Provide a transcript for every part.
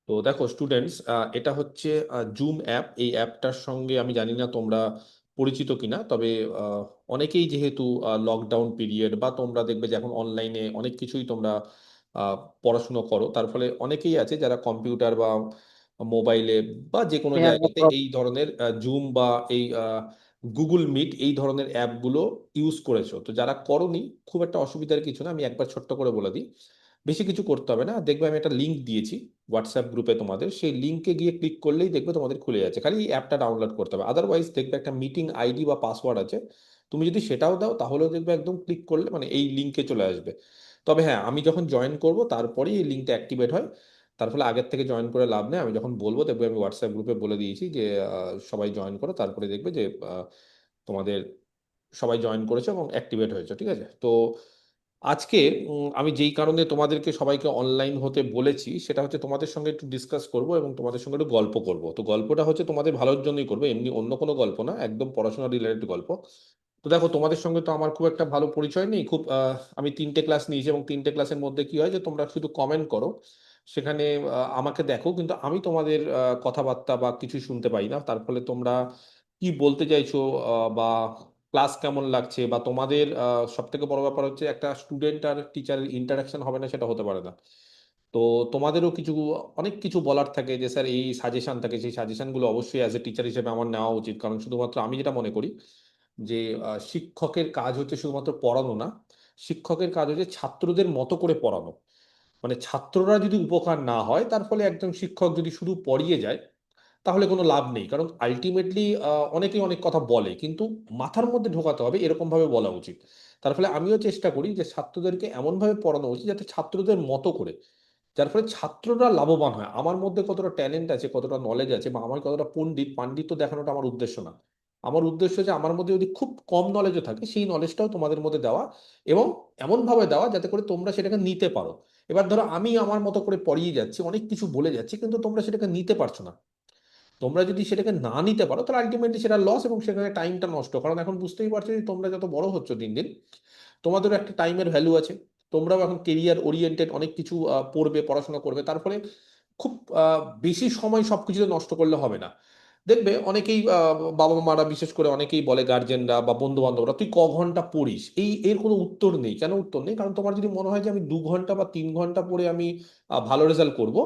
তো দেখো স্টুডেন্টস, এটা হচ্ছে জুম অ্যাপ। এই অ্যাপটার সঙ্গে আমি জানি না তোমরা পরিচিত কিনা, তবে আহ, অনেকেই যেহেতু লকডাউন পিরিয়ড বা তোমরা দেখবে যে এখন অনলাইনে অনেক কিছুই তোমরা আহ, পড়াশুনো করো, তার ফলে অনেকেই আছে যারা কম্পিউটার বা মোবাইলে বা যে কোনো হ্যাঁ জায়গাতে এই ধরনের জুম বা এই গুগল মিট এই ধরনের অ্যাপগুলো ইউজ করেছো। তো যারা করোনি, খুব একটা অসুবিধার কিছু না, আমি একবার ছোট্ট করে বলে দিই। বেশি কিছু করতে হবে না, দেখবে আমি একটা লিঙ্ক দিয়েছি হোয়াটসঅ্যাপ গ্রুপে তোমাদের, সেই লিঙ্কে গিয়ে ক্লিক করলেই দেখবে তোমাদের খুলে যাচ্ছে, খালি এই অ্যাপটা ডাউনলোড করতে হবে। আদারওয়াইজ দেখবে একটা মিটিং আইডি বা পাসওয়ার্ড আছে, তুমি যদি সেটাও দাও তাহলেও দেখবে একদম ক্লিক করলে মানে এই লিঙ্কে চলে আসবে। তবে হ্যাঁ, আমি যখন জয়েন করব তারপরেই এই লিঙ্কটা অ্যাক্টিভেট হয়। তার ফলে আগের থেকে জয়েন করে লাভ নেই, আমি যখন বলবো দেখবে আমি হোয়াটসঅ্যাপ গ্রুপে বলে দিয়েছি যে সবাই জয়েন করো, তারপরে দেখবে যে তোমাদের সবাই জয়েন করেছে এবং অ্যাক্টিভেট হয়েছে। ঠিক আছে? তো আজকে আমি যেই কারণে তোমাদেরকে সবাইকে অনলাইন হতে বলেছি সেটা হচ্ছে তোমাদের সঙ্গে একটু ডিসকাস করব এবং তোমাদের সঙ্গে একটু গল্প করব। তো গল্পটা হচ্ছে তোমাদের ভালোর জন্যই করবো, এমনি অন্য কোনো গল্প না, একদম পড়াশোনা রিলেটেড গল্প। তো দেখো, তোমাদের সঙ্গে তো আমার খুব একটা ভালো পরিচয় নেই, খুব আমি 3টে ক্লাস নিয়েছি এবং 3টে ক্লাসের মধ্যে কি হয় যে তোমরা শুধু কমেন্ট করো, সেখানে আমাকে দেখো, কিন্তু আমি তোমাদের কথাবার্তা বা কিছু শুনতে পাই না। তার ফলে তোমরা কি বলতে চাইছো বা ক্লাস কেমন লাগছে, বা তোমাদের সব থেকে বড় ব্যাপার হচ্ছে একটা স্টুডেন্ট আর টিচারের ইন্টারাকশন হবে না, সেটা হতে পারে না। তো তোমাদেরও কিছু অনেক কিছু বলার থাকে, যে স্যার এই সাজেশন থাকে, সেই সাজেশনগুলো অবশ্যই অ্যাজ এ টিচার হিসেবে আমার নেওয়া উচিত। কারণ শুধুমাত্র আমি যেটা মনে করি যে শিক্ষকের কাজ হচ্ছে শুধুমাত্র পড়ানো না, শিক্ষকের কাজ হচ্ছে ছাত্রদের মতো করে পড়ানো। মানে ছাত্ররা যদি উপকার না হয়, তার ফলে একজন শিক্ষক যদি শুধু পড়িয়ে যায় তাহলে কোনো লাভ নেই। কারণ আলটিমেটলি অনেকেই অনেক কথা বলে, কিন্তু মাথার মধ্যে ঢোকাতে হবে এরকম ভাবে বলা উচিত। তার ফলে আমিও চেষ্টা করি যে ছাত্রদেরকে এমনভাবে পড়ানো উচিত যাতে ছাত্রদের মতো করে, যার ফলে ছাত্ররা লাভবান হয়। আমার মধ্যে কতটা ট্যালেন্ট আছে, কতটা নলেজ আছে, বা আমার কতটা পণ্ডিত পাণ্ডিত্য দেখানোটা আমার উদ্দেশ্য না। আমার উদ্দেশ্য যে আমার মধ্যে যদি খুব কম নলেজও থাকে, সেই নলেজটাও তোমাদের মধ্যে দেওয়া, এবং এমনভাবে দেওয়া যাতে করে তোমরা সেটাকে নিতে পারো। এবার ধরো আমি আমার মতো করে পড়িয়ে যাচ্ছি, অনেক কিছু বলে যাচ্ছি, কিন্তু তোমরা সেটাকে নিতে পারছো না। তোমরা যদি সেটাকে না নিতে পারো তাহলে আলটিমেটলি সেটা লস, এবং সেখানে টাইমটা নষ্ট। কারণ এখন বুঝতেই পারছো যে তোমরা যত বড় হচ্ছ দিন দিন, তোমাদেরও একটা টাইমের ভ্যালু আছে। তোমরাও এখন কেরিয়ার ওরিয়েন্টেড অনেক কিছু পড়বে, পড়াশোনা করবে, তার ফলে খুব বেশি সময় সবকিছুতে নষ্ট করলে হবে না। দেখবে অনেকেই বাবা মারা বিশেষ করে অনেকেই বলে, গার্জেনরা বা বন্ধু বান্ধবরা, তুই ক ঘন্টা পড়িস? এর কোনো উত্তর নেই। কেন উত্তর নেই? কারণ তোমার যদি মনে হয় যে আমি 2 ঘন্টা বা 3 ঘন্টা পড়ে আমি ভালো রেজাল্ট করব,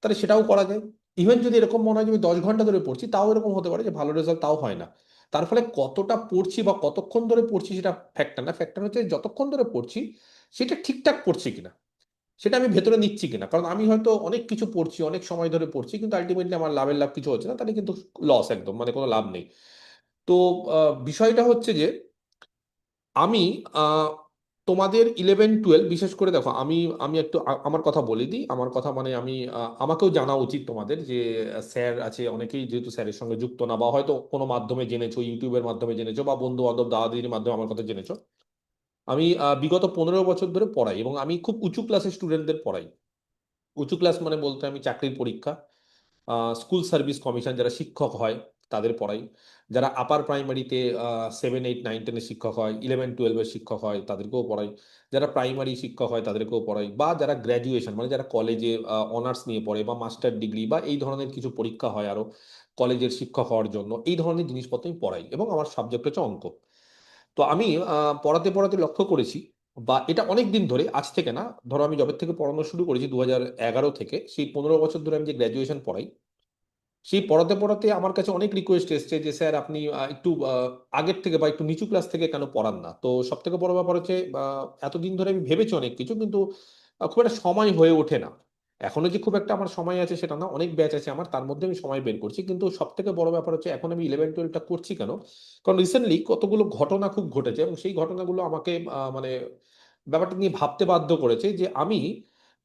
তাহলে সেটাও করা যায়। ইভেন যদি এরকম মনে হয় যে আমি 10 ঘন্টা ধরে পড়ছি, তাও এরকম হতে পারে যে ভালো রেজাল্ট তাও হয় না। তার ফলে কতটা পড়ছি বা কতক্ষণ ধরে পড়ছি সেটা ফ্যাক্টর না, ফ্যাক্টর হচ্ছে যতক্ষণ ধরে পড়ছি সেটা ঠিকঠাক পড়ছি কিনা, সেটা আমি ভেতরে নিচ্ছি কিনা। কারণ আমি হয়তো অনেক কিছু পড়ছি, অনেক সময় ধরে পড়ছি, কিন্তু আলটিমেটলি আমার লাভের লাভ কিছু হচ্ছে না, তাহলে কিন্তু লস, একদম মানে কোনো লাভ নেই। তো বিষয়টা হচ্ছে যে আমি আহ, তোমাদের 11 12 বিশেষ করে দেখো, আমি আমি একটু আমার কথা বলে দিই। আমার কথা মানে আমি আমাকেও জানা উচিত তোমাদের যে স্যার আছে অনেকেই যেহেতু স্যারের সঙ্গে যুক্ত না, বা হয়তো কোনো মাধ্যমে জেনেছো, ইউটিউবের মাধ্যমে জেনেছো, বা বন্ধু বান্ধব দাদা দিদির মাধ্যমে আমার কথা জেনেছো। আমি বিগত 15 বছর ধরে পড়াই, এবং আমি খুব উঁচু ক্লাসের স্টুডেন্টদের পড়াই। উঁচু ক্লাস মানে বলতে আমি চাকরির পরীক্ষা, স্কুল সার্ভিস কমিশন যারা শিক্ষক হয় তাদের পড়াই, যারা আপার প্রাইমারিতে 7 8 9 10-এর শিক্ষক হয়, 11 12-এর শিক্ষক হয় তাদেরকেও পড়াই, যারা প্রাইমারি শিক্ষক হয় তাদেরকেও পড়াই, বা যারা গ্র্যাজুয়েশন মানে যারা কলেজে অনার্স নিয়ে পড়ে বা মাস্টার ডিগ্রি বা এই ধরনের কিছু পরীক্ষা হয় আরো কলেজের শিক্ষক হওয়ার জন্য, এই ধরনের জিনিসপত্র আমি পড়াই, এবং আমার সাবজেক্ট হচ্ছে অঙ্ক। তো আমি পড়াতে পড়াতে লক্ষ্য করেছি, বা এটা অনেক দিন ধরে, আজ থেকে না, ধরো আমি যবে থেকে পড়ানো শুরু করেছি 2011 থেকে, সেই 15 বছর ধরে আমি যে গ্র্যাজুয়েশন পড়াই, সেই পড়াতে পড়াতে আমার কাছে অনেক রিকোয়েস্ট এসেছে যে স্যার আপনি একটু আগের থেকে বা একটু নিচু ক্লাস থেকে কেন পড়ান না। তো সব থেকে বড় ব্যাপার হচ্ছে এতদিন ধরে আমি ভেবেছি অনেক কিছু, কিন্তু খুব একটা সময় হয়ে ওঠে না। এখনো যে খুব একটা আমার সময় আছে সেটা না, অনেক ব্যাচ আছে আমার, তার মধ্যে আমি সময় বের করছি। কিন্তু সব থেকে বড় ব্যাপার হচ্ছে এখন আমি 11 12টা করছি কেন, কারণ রিসেন্টলি কতগুলো ঘটনা খুব ঘটেছে, এবং সেই ঘটনাগুলো আমাকে মানে ব্যাপারটা নিয়ে ভাবতে বাধ্য করেছে যে আমি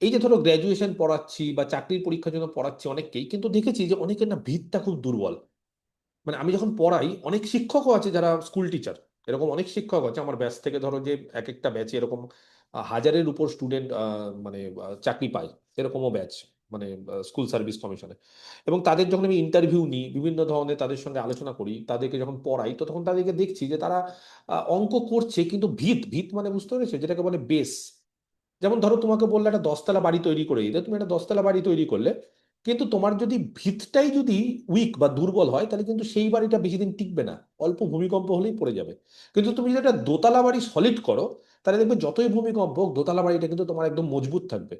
এই যে ধরো গ্র্যাজুয়েশন পড়াচ্ছি বা চাকরির পরীক্ষার জন্য পড়াচ্ছি অনেককেই, কিন্তু দেখেছি যে অনেকের না ভিতটা খুব দুর্বল। মানে আমি যখন পড়াই, অনেক শিক্ষকও আছে যারা স্কুল টিচার, এরকম অনেক শিক্ষক আছে আমার ব্যাচ থেকে, ধরো যে এক একটা ব্যাচে এরকম হাজারের উপর স্টুডেন্ট মানে চাকরি পায়, এরকমও ব্যাচ, মানে স্কুল সার্ভিস কমিশনে। এবং তাদের যখন আমি ইন্টারভিউ নিই, বিভিন্ন ধরনের তাদের সঙ্গে আলোচনা করি, তাদেরকে যখন পড়াই, তো তখন তাদেরকে দেখছি যে তারা অঙ্ক করছে, কিন্তু ভিত ভিত মানে বুঝতে পেরেছো, যেটাকে বলে বেস। যেমন ধরো তোমাকে বললে একটা 10তলা বাড়ি তৈরি করে দিতে, তুমি একটা 10তলা বাড়ি তৈরি করলে, কিন্তু তোমার যদি ভিতটাই যদি উইক বা দুর্বল হয়, তাহলে কিন্তু সেই বাড়িটা বেশি দিন টিকবে না, অল্প ভূমিকম্প হলেই পড়ে যাবে। কিন্তু তুমি যদি একটা দোতলা বাড়ি সলিড করো, তাহলে দেখবে যতই ভূমিকম্প হোক দোতলা বাড়িটা কিন্তু তোমার একদম মজবুত থাকবে।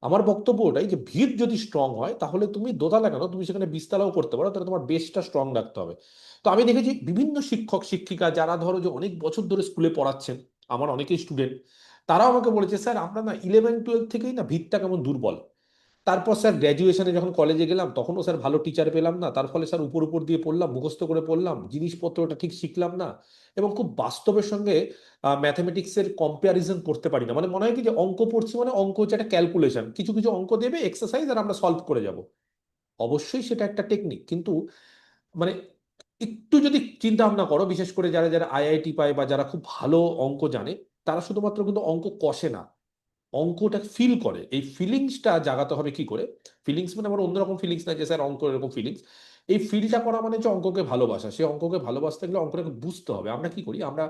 আমার বক্তব্য ওটাই যে ভিত যদি স্ট্রং হয়, তাহলে তুমি দোতলা কেন, তুমি সেখানে বিশতলাও করতে পারো, তাহলে তোমার বেসটা স্ট্রং রাখতে হবে। তো আমি দেখেছি বিভিন্ন শিক্ষক শিক্ষিকা যারা ধরো যে অনেক বছর ধরে স্কুলে পড়াচ্ছেন, আমার অনেকেই স্টুডেন্ট, তারাও আমাকে বলেছে স্যার আমরা না 11-12 থেকেই না ভিতটা কেমন দুর্বল। তারপর স্যার গ্র্যাজুয়েশনে যখন কলেজে গেলাম, তখনও স্যার ভালো টিচার পেলাম না, তার ফলে স্যার উপর উপর দিয়ে পড়লাম, মুখস্থ করে পড়লাম, জিনিসপত্রটা ঠিক শিখলাম না, এবং খুব বাস্তবের সঙ্গে ম্যাথমেটিক্সের কম্পারিজন করতে পারি না। মানে মনে হয় কি যে অঙ্ক পড়ছি, মানে অঙ্ক হচ্ছে একটা ক্যালকুলেশন, কিছু কিছু অঙ্ক দেবে এক্সারসাইজ আর আমরা সলভ করে যাব। অবশ্যই সেটা একটা টেকনিক, কিন্তু মানে একটু যদি চিন্তা ভাবনা করো, বিশেষ করে যারা যারা আইআইটি পায় বা যারা খুব ভালো অঙ্ক জানে, তারা শুধুমাত্র কিন্তু অঙ্ক কষে না, অঙ্কটা ফিল করে। এই ফিলিংসটা জাগাতে হবে কি করে? ফিলিংস মানে আমার অন্যরকম ফিলিংস না যে স্যার অঙ্ক এরকম ফিলিংস। এই ফিলটা করা মানে হচ্ছে অঙ্ককে ভালোবাসা। সে অঙ্ককে ভালোবাসতে গেলে অঙ্কটাকে বুঝতে হবে। আমরা কি করি, আমরা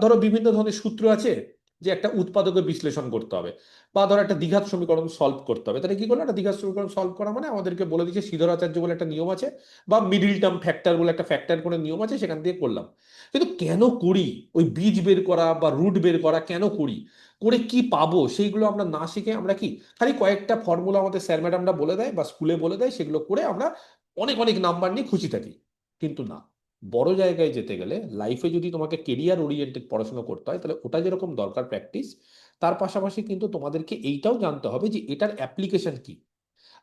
ধরো বিভিন্ন ধরনের সূত্র আছে, যে একটা উৎপাদকের বিশ্লেষণ করতে হবে, বা ধরো একটা দ্বিঘাত সমীকরণ সলভ করতে হবে, তাহলে কি করলো, একটা দ্বিঘাত সমীকরণ সলভ করা মানে আমাদেরকে বলে দিচ্ছে সিধরাচার্য বলে একটা নিয়ম আছে, বা মিডিল টার্ম ফ্যাক্টর বলে একটা ফ্যাক্টর করে নিয়ম আছে, সেখান দিয়ে করলাম। কিন্তু কেন করি, ওই বীজ বের করা বা রুট বের করা কেন করি, করে কি পাবো, সেইগুলো আমরা না শিখে আমরা কি খালি কয়েকটা ফর্মুলা আমাদের স্যার ম্যাডামরা বলে দেয় বা স্কুলে বলে দেয়, সেগুলো করে আমরা অনেক অনেক নাম্বার নিয়ে খুশি থাকি। কিন্তু না, বড় জায়গায় যেতে গেলে, লাইফে যদি তোমাকে কেরিয়ার ওরিয়েন্টেড পড়াশোনা করতে হয়, তাহলে ওটা যেরকম দরকার প্র্যাকটিস, তার পাশাপাশি কিন্তু তোমাদেরকে এইটাও জানতে হবে যে এটার অ্যাপ্লিকেশন কি।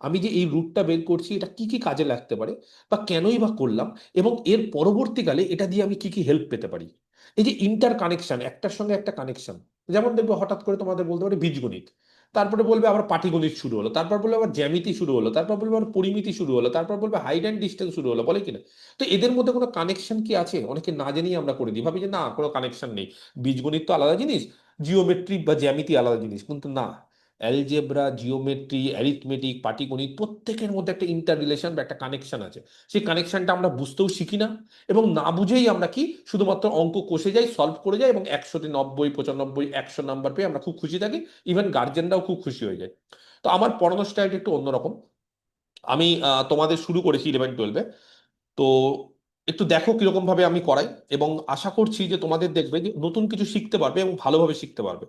আমি যে এই রুটটা বের করছি, এটা কি কি কাজে লাগতে পারে, বা কেনই বা করলাম, এবং এর পরবর্তীকালে এটা দিয়ে আমি কি কি হেল্প পেতে পারি। এই যে ইন্টার কানেকশন, একটার সঙ্গে একটা কানেকশন, যেমন দেখবো হঠাৎ করে তোমাদের বলতে পারে বীজগণিত, তারপরে বলবে আবার পাটিগণিত শুরু হলো, তারপর বলবে আবার জ্যামিতি শুরু হলো, তারপর বলবে আবার পরিমিতি শুরু হলো, তারপর বলবে হাইট অ্যান্ড ডিস্টেন্স শুরু হলো, বলে কিনা? তো এদের মধ্যে কোনো কানেকশন কি আছে? অনেকে না জেনেই আমরা করে দিই, ভাবি যে না কোনো কানেকশন নেই, বীজগণিত তো আলাদা জিনিস, জিওমেট্রি বা জ্যামিতি আলাদা জিনিস, কিন্তু না, অ্যালজেব্রা, জিওমেট্রি, অ্যারিথমেটিক, পাটিগণিত, প্রত্যেকের মধ্যে একটা ইন্টার রিলেশন বা একটা কানেকশন আছে। সেই কানেকশনটা আমরা বুঝতেও শিখি না, এবং না বুঝেই আমরা কি শুধুমাত্র অঙ্ক কষে যাই, সলভ করে যাই, এবং 100-তে 90, 95, 100 নাম্বার পেয়ে আমরা খুব খুশি থাকি। ইভেন গার্জেনরাও খুব খুশি হয়ে যায়। তো আমার পড়ানোর স্টাইলটা একটু অন্যরকম। আমি তোমাদের শুরু করেছি 11-12-এ। তো একটু দেখো কিরকম ভাবে আমি করাই, এবং আশা করছি যে তোমাদের দেখবে যে নতুন কিছু শিখতে পারবে এবং ভালোভাবে শিখতে পারবে।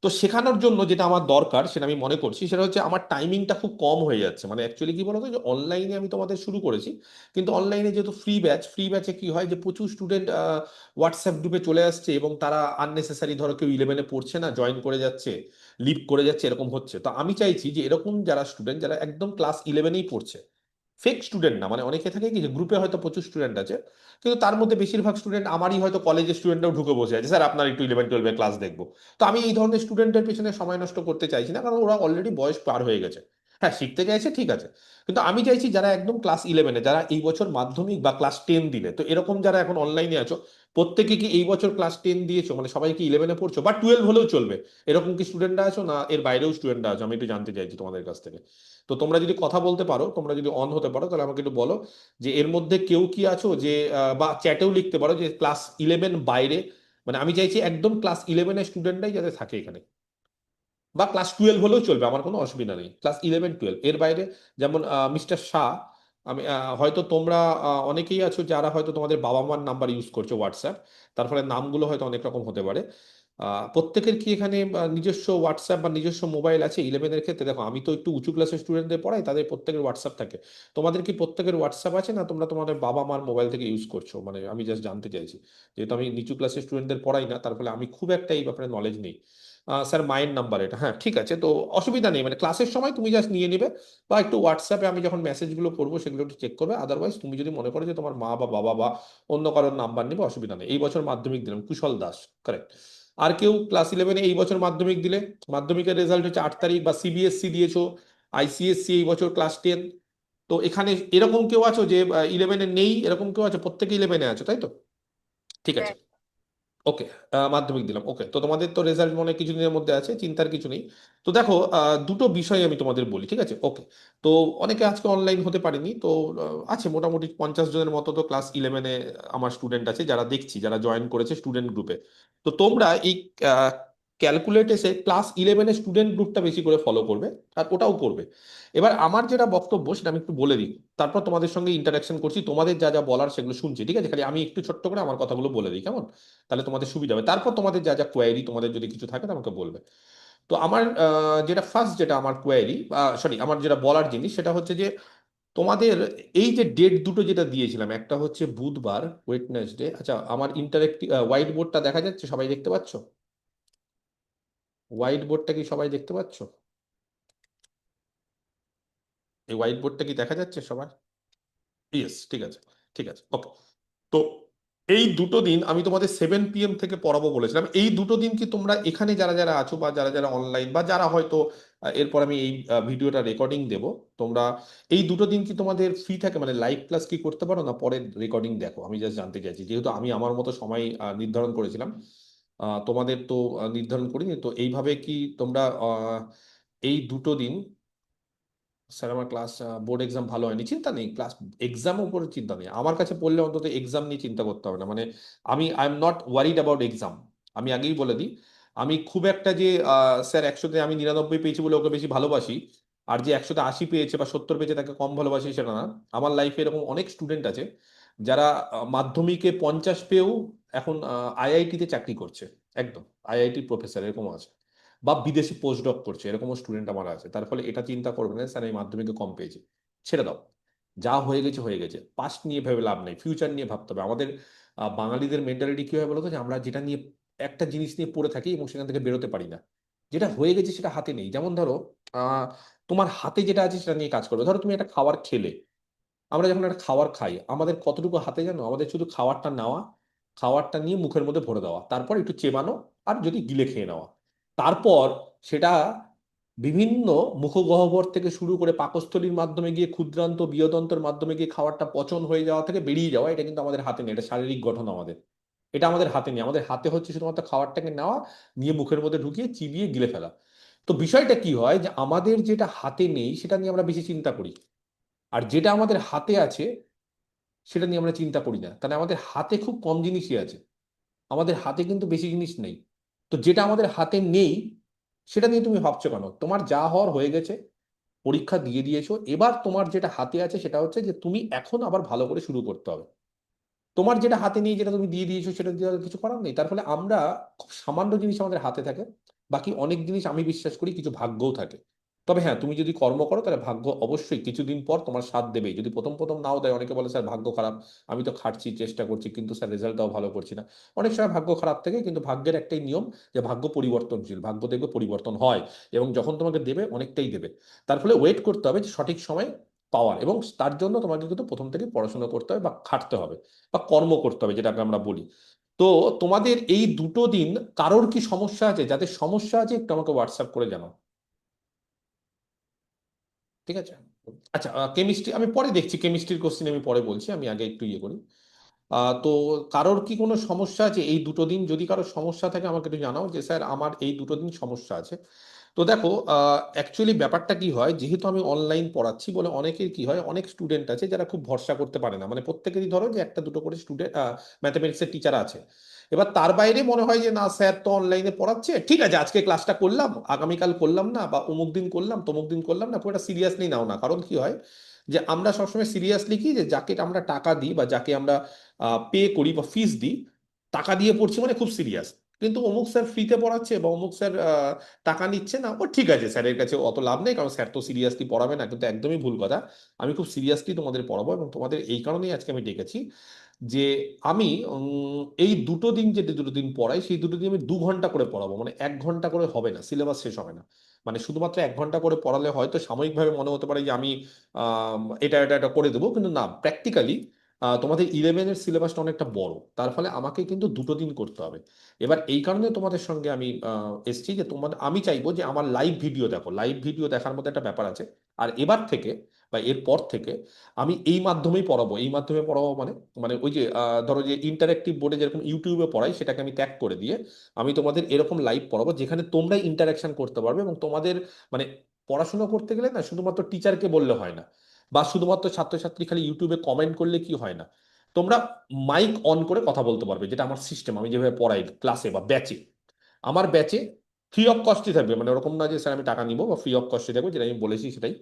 তো শেখানোর জন্য যেটা আমার দরকার, সেটা আমি মনে করছি, সেটা হচ্ছে আমার টাইমিংটা খুব কম হয়ে যাচ্ছে। মানে অ্যাকচুয়ালি কি বলতো, যে অনলাইনে আমি তোমাদের শুরু করেছি, কিন্তু অনলাইনে যেহেতু ফ্রি ব্যাচে কি হয় যে প্রচুর স্টুডেন্ট হোয়াটসঅ্যাপ গ্রুপে চলে আসছে, এবং তারা আননেসেসারি, ধরো কেউ 11-এ পড়ছে না, জয়েন করে যাচ্ছে, লিভ করে যাচ্ছে, এরকম হচ্ছে। তো আমি চাইছি যে এরকম যারা স্টুডেন্ট, যারা একদম ক্লাস 11-এই পড়ছে, ফেক স্টুডেন্ট না, মানে অনেকে থাকে কি যে গ্রুপে হয়তো প্রচুর স্টুডেন্ট আছে, কিন্তু তার মধ্যে বেশিরভাগ স্টুডেন্ট আমারই হয়তো কলেজের স্টুডেন্টরাও ঢুকে বসে আছে, স্যার আপনার একটু 11-12-এর ক্লাস দেখবো। তো আমি এই ধরনের স্টুডেন্টের পেছনে সময় নষ্ট করতে চাইছি না, কারণ ওরা অলরেডি বয়স পার হয়ে গেছে। হ্যাঁ, শিখতে চাইছে, ঠিক আছে, কিন্তু আমি চাইছি যারা একদম ক্লাস 11-এ, যারা এই বছর মাধ্যমিক বা ক্লাস 10 দিলে, তো এরকম যারা এখন অনলাইনে আছো, প্রত্যেকে কি এই বছর ক্লাস 10 দিয়েছো, মানে সবাই কি 11-এ পড়ছো, বা 12 হলেও চলবে, এরকম কি স্টুডেন্টরা আছো, না এর বাইরেও স্টুডেন্টরা আছো? আমি একটু জানতে চাইছি তোমাদের কাছ থেকে। তো তোমরা যদি কথা বলতে পারো, তোমরা যদি অন হতে পারো, তাহলে আমাকে একটু বলো যে এর মধ্যে কেউ কি আছো যে বা চ্যাটেও লিখতে পারো যে ক্লাস 11 বাইরে, মানে আমি চাইছি একদম ক্লাস 11-এর স্টুডেন্টরাই যাতে থাকে এখানে, বা ক্লাস 12 হলেও চলবে, আমার কোনো অসুবিধা নেই, ক্লাস 11-12 এর বাইরে। যেমন মিস্টার শাহ, আমি হয়তো তোমরা অনেকেই আছো যারা হয়তো তোমাদের বাবা মার নাম্বার ইউজ করছো হোয়াটসঅ্যাপ, তার ফলে নামগুলো হয়তো অনেক রকম হতে পারে। প্রত্যেকের কি এখানে নিজস্ব হোয়াটসঅ্যাপ বা নিজস্ব মোবাইল আছে? 11-এর ক্ষেত্রে দেখো, আমি তো একটু উঁচু ক্লাসের স্টুডেন্টদের পড়াই, তাদের প্রত্যেকের হোয়াটসঅ্যাপ থাকে। তোমাদের কি প্রত্যেকের হোয়াটসঅ্যাপ আছে, না তোমরা তোমাদের বাবা মার মোবাইল থেকে ইউজ করছো? মানে আমি জাস্ট জানতে চাইছি, যেহেতু আমি নিচু ক্লাসের স্টুডেন্টদের পড়াই না, তার ফলে আমি খুব একটা এই ব্যাপারে নলেজ নেই। স্যার মায়ের নাম্বার এটা, হ্যাঁ ঠিক আছে, তো অসুবিধা নেই, মানে ক্লাসের সময় তুমি জাস্ট নিয়ে নিবে, বা একটু হোয়াটসঅ্যাপে আমি যখন মেসেজগুলো করবো সেগুলো একটু চেক করবে। আদারওয়াইজ তুমি যদি মনে করো যে তোমার মা বা বাবা বা অন্য কারোর নাম্বার নেবে, অসুবিধা নেই। এই বছর মাধ্যমিক দিলাম কুশল দাস, কারেক্ট। আর কেউ ক্লাস 11-এ এই বছর মাধ্যমিক দিলে, মাধ্যমিকের রেজাল্ট হচ্ছে 8 তারিখ, বা সিবিএসসি দিয়েছো, আইসিএসসি এই বছর ক্লাস 10, তো এখানে এরকম কেউ আছো যে 11-এ নেই, এরকম কেউ আছে? প্রত্যেকে 11-এ আছো, তাই তো? ঠিক আছে, ওকে। মাধ্যমিক দিলাম, ওকে। তো তোমাদের তো রেজাল্ট মনে হয় কিছুদিনের মধ্যে আছে, চিন্তার কিছু নেই। তো দেখো, দুটো বিষয় আমি তোমাদের বলি, ঠিক আছে, ওকে। তো অনেকে আজকে অনলাইন হতে পারেনি, তো আছে মোটামুটি 50 জনের মতো তো ক্লাস 11-এ আমার স্টুডেন্ট আছে, যারা দেখছি, যারা জয়েন করেছে স্টুডেন্ট গ্রুপে। তো তোমরা এই ক্যালকুলেট এসে ক্লাস 11-এর স্টুডেন্ট গ্রুপটা বেশি করে ফলো করবে, আর ওটাও করবে। এবার আমার যেটা বক্তব্য সেটা আমি একটু বলে দিই, তারপর তোমাদের সঙ্গে ইন্টারাকশন করছি, তোমাদের যা যা বলার সেগুলো শুনছি, ঠিক আছে? খালি আমি একটু ছোট্ট করে আমার কথাগুলো বলে দিই, কেমন? তাহলে তোমাদের সুবিধা হবে, তারপর তোমাদের যা যা কোয়ারি, তোমাদের যদি কিছু থাকে তো আমাকে বলবে। তো আমার যেটা ফার্স্ট, যেটা আমার কোয়ারি, সরি, আমার যেটা বলার জিনিস সেটা হচ্ছে যে তোমাদের এই যে ডেট দুটো যেটা দিয়েছিলাম, একটা হচ্ছে বুধবার, ওয়েডনেসডে। আচ্ছা, আমার ইন্টারেক্টিভ হোয়াইট বোর্ডটা দেখা যাচ্ছে? সবাই দেখতে পাচ্ছ? হোয়াইট বোর্ডটা কি সবাই দেখতে পাচ্ছ? এই হোয়াইট বোর্ডটা কি দেখা যাচ্ছে সবার? ইয়েস, ঠিক আছে, ঠিক আছে, ওকে। তো এই দুটো দিন আমি তোমাদের 7 PM থেকে পড়াবো বলেছিলাম। এই দুটো দিন কি তোমরা এখানে যারা যারা আছো, বা যারা যারা অনলাইন, বা যারা হয়তো এরপর আমি এই ভিডিওটা রেকর্ডিং দেব, তোমরা এই দুটো দিন কি তোমাদের ফ্রি থাকে? মানে লাইভ ক্লাস কি করতে পারো, না পরে রেকর্ডিং দেখো? আমি জাস্ট জানতে চাইছি, যেহেতু আমি আমার মতো সময় নির্ধারণ করেছিলাম, তোমাদের তো নির্ধারণ করিনি। তো এইভাবে কি তোমরা এই দুটো দিন, স্যার আমার ক্লাস বোর্ড এক্সাম ভালো হয়নি, চিন্তা নেই, ক্লাস এক্সামের উপরে চিন্তা নেই, আমার কাছে পড়লে অন্তত এক্সাম নিয়ে চিন্তা করতে হবে না। মানে I am not worried about exam. আমি আগেই বলে দিই, আমি খুব একটা যে স্যার 100-তে আমি 99 পেয়েছি বলে ওকে বেশি ভালোবাসি, আর যে 100-তে 80 পেয়েছে বা 70 পেয়েছে তাকে কম ভালোবাসি, সেটা না। আমার লাইফে এরকম অনেক স্টুডেন্ট আছে যারা মাধ্যমিকে 50 পেয়েও এখন আইআইটিতে চাকরি করছে, একদম আইআইটি প্রফেসর এরকম আছে, বা বিদেশে পোস্ট ডক করছে, এরকমও স্টুডেন্ট আমার আছে। তার ফলে এটা চিন্তা করবে না স্যার আমি মাধ্যমিকে কম পেয়েছি, ছেড়ে দাও, যা হয়ে গেছে হয়ে গেছে। পাস্ট নিয়ে ভেবে লাভ নেই, ফিউচার নিয়ে ভাবতে হবে। আমাদের বাঙালিদের মেন্টালিটি কি হয় বলতো, যে আমরা যেটা নিয়ে, একটা জিনিস নিয়ে পড়ে থাকি এবং সেখান থেকে বেরোতে পারি না। যেটা হয়ে গেছে সেটা হাতে নেই। যেমন ধরো, আহ তোমার হাতে যেটা আছে সেটা নিয়ে কাজ করবে। ধরো তুমি একটা খাবার খেলে, আমরা যখন একটা খাবার খাই, আমাদের কতটুকু হাতে জানো? আমাদের শুধু খাবারটা নেওয়া, খাবারটা নিয়ে মুখের মধ্যে ভরে দেওয়া, তারপর একটু চেবানো, আর যদি গিলে খেয়ে নেওয়া। তারপর সেটা বিভিন্ন মুখগহ্বর থেকে শুরু করে পাকস্থলীর মাধ্যমে গিয়ে ক্ষুদ্রান্ত বৃহদন্তের মাধ্যমে গিয়ে খাবারটা পচন হয়ে যাওয়া থেকে বেরিয়ে যাওয়া, এটা কিন্তু আমাদের হাতে নেই। এটা শারীরিক গঠন আমাদের, এটা আমাদের হাতে নেই। আমাদের হাতে হচ্ছে শুধুমাত্র খাবারটাকে নেওয়া, নিয়ে মুখের মধ্যে ঢুকিয়ে চিবিয়ে গিলে ফেলা। তো বিষয়টা কি হয়, যে আমাদের যেটা হাতে নেই সেটা নিয়ে আমরা বেশি চিন্তা করি, আর যেটা আমাদের হাতে আছে সেটা নিয়ে আমরা চিন্তা করি না। তাহলে আমাদের হাতে খুব কম জিনিসই আছে, আমাদের হাতে কিন্তু বেশি জিনিস নেই। তো যেটা আমাদের হাতে নেই সেটা নিয়ে তুমি ভাবছো কেন? তোমার যা হওয়ার হয়ে গেছে, পরীক্ষা দিয়ে দিয়েছো, এবার তোমার যেটা হাতে আছে সেটা হচ্ছে যে তুমি এখন আবার ভালো করে শুরু করতে হবে। তোমার যেটা হাতে নিয়ে যেটা তুমি দিয়ে দিয়েছো সেটা দিয়ে আর কিছু করার নেই। তার ফলে আমরা খুব সামান্য জিনিস আমাদের হাতে থাকে, বাকি অনেক জিনিস আমি বিশ্বাস করি কিছু ভাগ্যও থাকে। তবে হ্যাঁ, তুমি যদি কর্ম করো তাহলে ভাগ্য অবশ্যই কিছুদিন পর তোমার সাথ দেবেই। যদি প্রথম প্রথম নাও দেয়, অনেকে বলে স্যার ভাগ্য খারাপ, আমি তো খাটছি চেষ্টা করছি কিন্তু স্যার রেজাল্টটাও ভালো করছি না। অনেক সময় ভাগ্য খারাপ থাকে, কিন্তু ভাগ্যের একটাই নিয়ম, যে ভাগ্য পরিবর্তনশীল, ভাগ্য দেখবে পরিবর্তন হয়, এবং যখন তোমাকে দেবে অনেকটাই দেবে। তার ফলে ওয়েট করতে হবে যে সঠিক সময় পাওয়ার, এবং তার জন্য তোমাকে কিন্তু প্রথম থেকে পড়াশোনা করতে হবে বা খাটতে হবে বা কর্ম করতে হবে, যেটাকে আমরা বলি। তো তোমাদের এই দুটো দিন কারোর কি সমস্যা আছে? যাদের সমস্যা আছে একটু আমাকে হোয়াটসঅ্যাপ করে জানাও, ঠিক আছে? আচ্ছা, কেমিস্ট্রি আমি পরে দেখছি, কেমিস্ট্রির কোশ্চেন আমি পরে বলছি, আমি আগে একটু ইয়ে করি। তো কারোর কি কোনো সমস্যা আছে এই দুটো দিন? যদি কারোর সমস্যা থাকে আমাকে একটু জানাও, যে স্যার আমার এই দুটো দিন সমস্যা আছে। তো দেখো, অ্যাকচুয়ালি ব্যাপারটা কি হয়, যেহেতু আমি অনলাইন পড়াচ্ছি বলে অনেকের কি হয়, অনেক স্টুডেন্ট আছে যারা খুব ভরসা করতে পারে না। মানে প্রত্যেকেরই ধরো যে একটা দুটো করে স্টুডেন্ট ম্যাথমেটিক্সের টিচার আছে, এবার তার বাইরে মনে হয় যে না স্যার তো অনলাইনে পড়াচ্ছে, ঠিক আছে আজকে ক্লাসটা করলাম, আগামীকাল করলাম না, বা অমুক দিন করলাম, তমুক দিন করলাম না, পুরোটা সিরিয়াসলি নাও না। কারণ কি হয়, যে আমরা সবসময় সিরিয়াসলি কি, যে যাকে আমরা টাকা দিই বা যাকে আমরা পে করি বা ফিস দিই, টাকা দিয়ে পড়ছি মানে খুব সিরিয়াস। কিন্তু অমুক স্যার ফ্রিতে পড়াচ্ছে বা অমুক স্যার টাকা নিচ্ছে না, ও ঠিক আছে, স্যারের কাছে অত লাভ নেই, কারণ স্যার তো সিরিয়াসলি পড়াবে না। কিন্তু একদমই ভুল কথা, আমি খুব সিরিয়াসলি তোমাদের পড়াবো, এবং তোমাদের এই কারণেই আজকে আমি ডেকেছি, যে আমি এই দুটো দিন, যে দুটো দিন পড়াই সেই দুটো দিন আমি 2 ঘন্টা করে পড়াবো। মানে 1 ঘন্টা করে হবে না, সিলেবাস শেষ হবে না। মানে শুধুমাত্র 1 ঘন্টা করে পড়ালে হয়তো সাময়িকভাবে মনে হতে পারে যে আমি এটা এটা এটা করে দেবো, কিন্তু না, প্র্যাকটিক্যালি তোমাদের 11-এর সিলেবাসটা অনেকটা বড়, তার ফলে আমাকে কিন্তু দুটো দিন করতে হবে। এবার এই কারণে তোমাদের সঙ্গে আমি এসছি, যে তোমাদের আমি চাইবো যে আমার লাইভ ভিডিও দেখো, লাইভ ভিডিও দেখার মধ্যে একটা ব্যাপার আছে। আর এবার থেকে বা এরপর থেকে আমি এই মাধ্যমেই পড়াবো। এই মাধ্যমে পড়াবো মানে, মানে ওই যে ধরো যে ইন্টারেক্টিভ বোর্ডে যেরকম ইউটিউবে পড়াই, সেটাকে আমি ত্যাগ করে দিয়ে আমি তোমাদের এরকম লাইভ পড়াবো, যেখানে তোমরা ইন্টারাকশন করতে পারবে। এবং তোমাদের মানে পড়াশোনা করতে গেলে না শুধুমাত্র টিচারকে বললে হয় না, বা শুধুমাত্র ছাত্রছাত্রী খালি ইউটিউবে কমেন্ট করলে কি হয় না, তোমরা মাইক অন করে কথা বলতে পারবে, যেটা আমার সিস্টেম, আমি যেভাবে পড়াই ক্লাসে বা ব্যাচে। আমার ব্যাচে ফ্রি অফ কস্টই থাকবে, মানে ওরকম না যে স্যার আমি টাকা নিবো, বা ফ্রি অফ কস্টে থাকবে, যেটা আমি বলেছি সেটাই।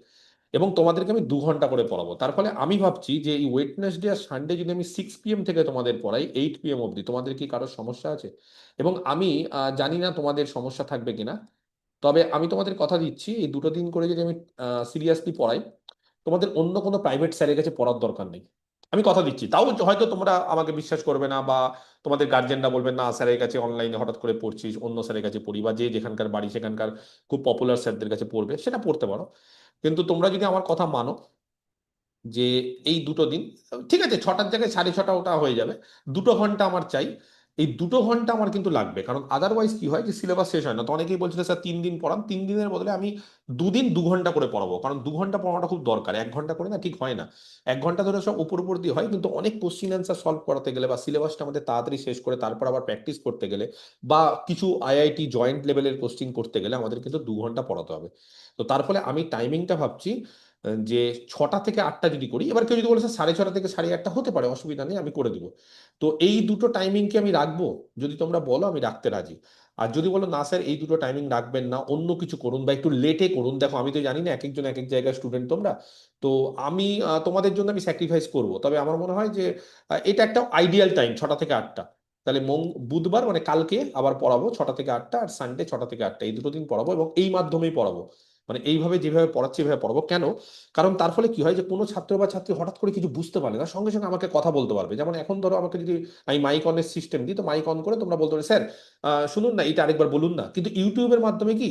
এবং তোমাদেরকে আমি 2 ঘন্টা করে পড়াবো। তার ফলে আমি ভাবছি যে এই ওয়েডনেসডে আর সানডে যদি আমি 6 PM থেকে তোমাদের পড়াই 8 PM অবধি, তোমাদের কি কারোর সমস্যা আছে? এবং আমি জানি না তোমাদের সমস্যা থাকবে কিনা, তবে আমি তোমাদের কথা দিচ্ছি এই দুটো দিন করে যদি আমি সিরিয়াসলি পড়াই, তোমাদের অন্য কোনো প্রাইভেট স্যারের কাছে পড়ার দরকার নেই। আমি কথা দিচ্ছি। তাও হয়তো তোমরা আমাকে বিশ্বাস করবে না, বা তোমাদের গার্জেনরা বলবেন না স্যারের কাছে অনলাইনে হঠাৎ করে পড়ছিস, অন্য স্যারের কাছে পড়ি, বা যে যেখানকার বাড়ি সেখানকার খুব পপুলার স্যারদের কাছে পড়বে, সেটা পড়তে পারো। কিন্তু তোমরা যদি আমার কথা মানো যে এই দুটো দিন, ঠিক আছে 6টার জায়গায় 6:30 ওটা হয়ে যাবে, 2 ঘন্টা আমার চাই। এই 2 ঘন্টা আমার কিন্তু লাগবে, কারণ আদারওয়াইজ কি হয় যে সিলেবাস শেষ হয় না। তো অনেকেই বলছিল স্যার 3 দিন পড়ান, 3 দিনের বদলে আমি দুদিন 2 ঘন্টা করে পড়াবো, কারণ 2 ঘন্টা পড়ানোটা খুব দরকার। 1 ঘন্টা করে না ঠিক হয় না। 1 ঘন্টা ধরে সব উপর উপর দিয়ে হয়, কিন্তু অনেক কোশ্চিন অ্যান্সার সলভ করাতে গেলে, বা সিলেবাসটা আমাদের তাড়াতাড়ি শেষ করে তারপর আবার প্র্যাকটিস করতে গেলে, বা কিছু আইআইটি জয়েন্ট লেভেলের কোশ্চিন করতে গেলে আমাদের কিন্তু 2 ঘন্টা পড়াতে হবে। তো তার ফলে আমি টাইমিংটা ভাবছি যে 6টা থেকে 8টা যদি করি। এবার কেউ যদি বলে স্যার 6:30 থেকে 8:30 হতে পারে, অসুবিধা নেই, আমি করে দিব। তো এই দুটো টাইমিং কি আমি রাখবো? যদি তোমরা বলো আমি রাখতে রাজি। আর যদি বলো না স্যার এই দুটো টাইমিং রাখবেন না, অন্য কিছু করুন বা একটু লেটে করুন, দেখো আমি তো জানি না এক একজন এক এক জায়গায় স্টুডেন্ট তোমরা। তো আমি তোমাদের জন্য আমি স্যাক্রিফাইস করব, তবে আমার মনে হয় যে এটা একটা আইডিয়াল টাইম 6টা থেকে 8টা। তাহলে বুধবার মানে কালকে আবার পড়াবো 6টা থেকে 8টা, আর সানডে 6টা থেকে 8টা, এই দুটো দিন পড়াবো এবং এই মাধ্যমেই পড়াবো। মানে এইভাবে যেভাবে পড়াচ্ছি এভাবে পড়াবো। কেন? কারণ তার ফলে কি হয় যে কোনো ছাত্র বা ছাত্রী হঠাৎ করে কিছু বুঝতে পারলে না, সঙ্গে সঙ্গে আমাকে কথা বলতে পারবে। যেমন এখন ধরো আমাকে যদি আমি মাইক অনের সিস্টেম দিই, তো মাইক অন করে তোমরা বলতে পারো স্যার শুনুন না এটা আরেকবার বলুন না। কিন্তু ইউটিউবের মাধ্যমে কি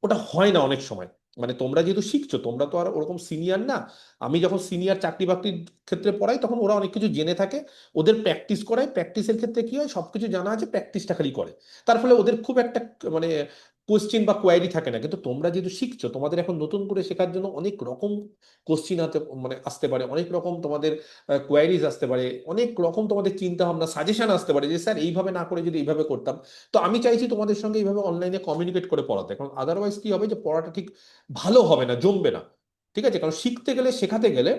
ওটা হয় না অনেক সময়। মানে তোমরা যেহেতু শিখছো, তোমরা তো আর ওরকম সিনিয়র না। আমি যখন সিনিয়র চাকরি বাকরির ক্ষেত্রে পড়াই তখন ওরা অনেক কিছু জেনে থাকে, ওদের প্র্যাকটিস করায়, প্র্যাকটিসের ক্ষেত্রে কি হয় সবকিছু জানা আছে, প্র্যাকটিসটা খালি করে। তার ফলে ওদের খুব একটা মানে কোশ্চিন বা কোয়ারি থাকে না। কিন্তু তোমরা যেহেতু শিখছো, তোমাদের এখন নতুন করে শেখার জন্য অনেক রকম কোশ্চিন আসতে পারে, অনেক রকম তোমাদের কোয়ারিজ আসতে পারে, অনেক রকম তোমাদের চিন্তা ভাবনা সাজেশন আসতে পারে যে স্যার এইভাবে না করে যদি এইভাবে করতাম। তো আমি চাইছি তোমাদের সঙ্গে এইভাবে অনলাইনে কমিউনিকেট করে পড়াতে, কারণ আদারওয়াইজ কি হবে যে পড়াটা ঠিক ভালো হবে না, জমবে না। ঠিক আছে, কারণ শিখতে গেলে শেখাতে গেলে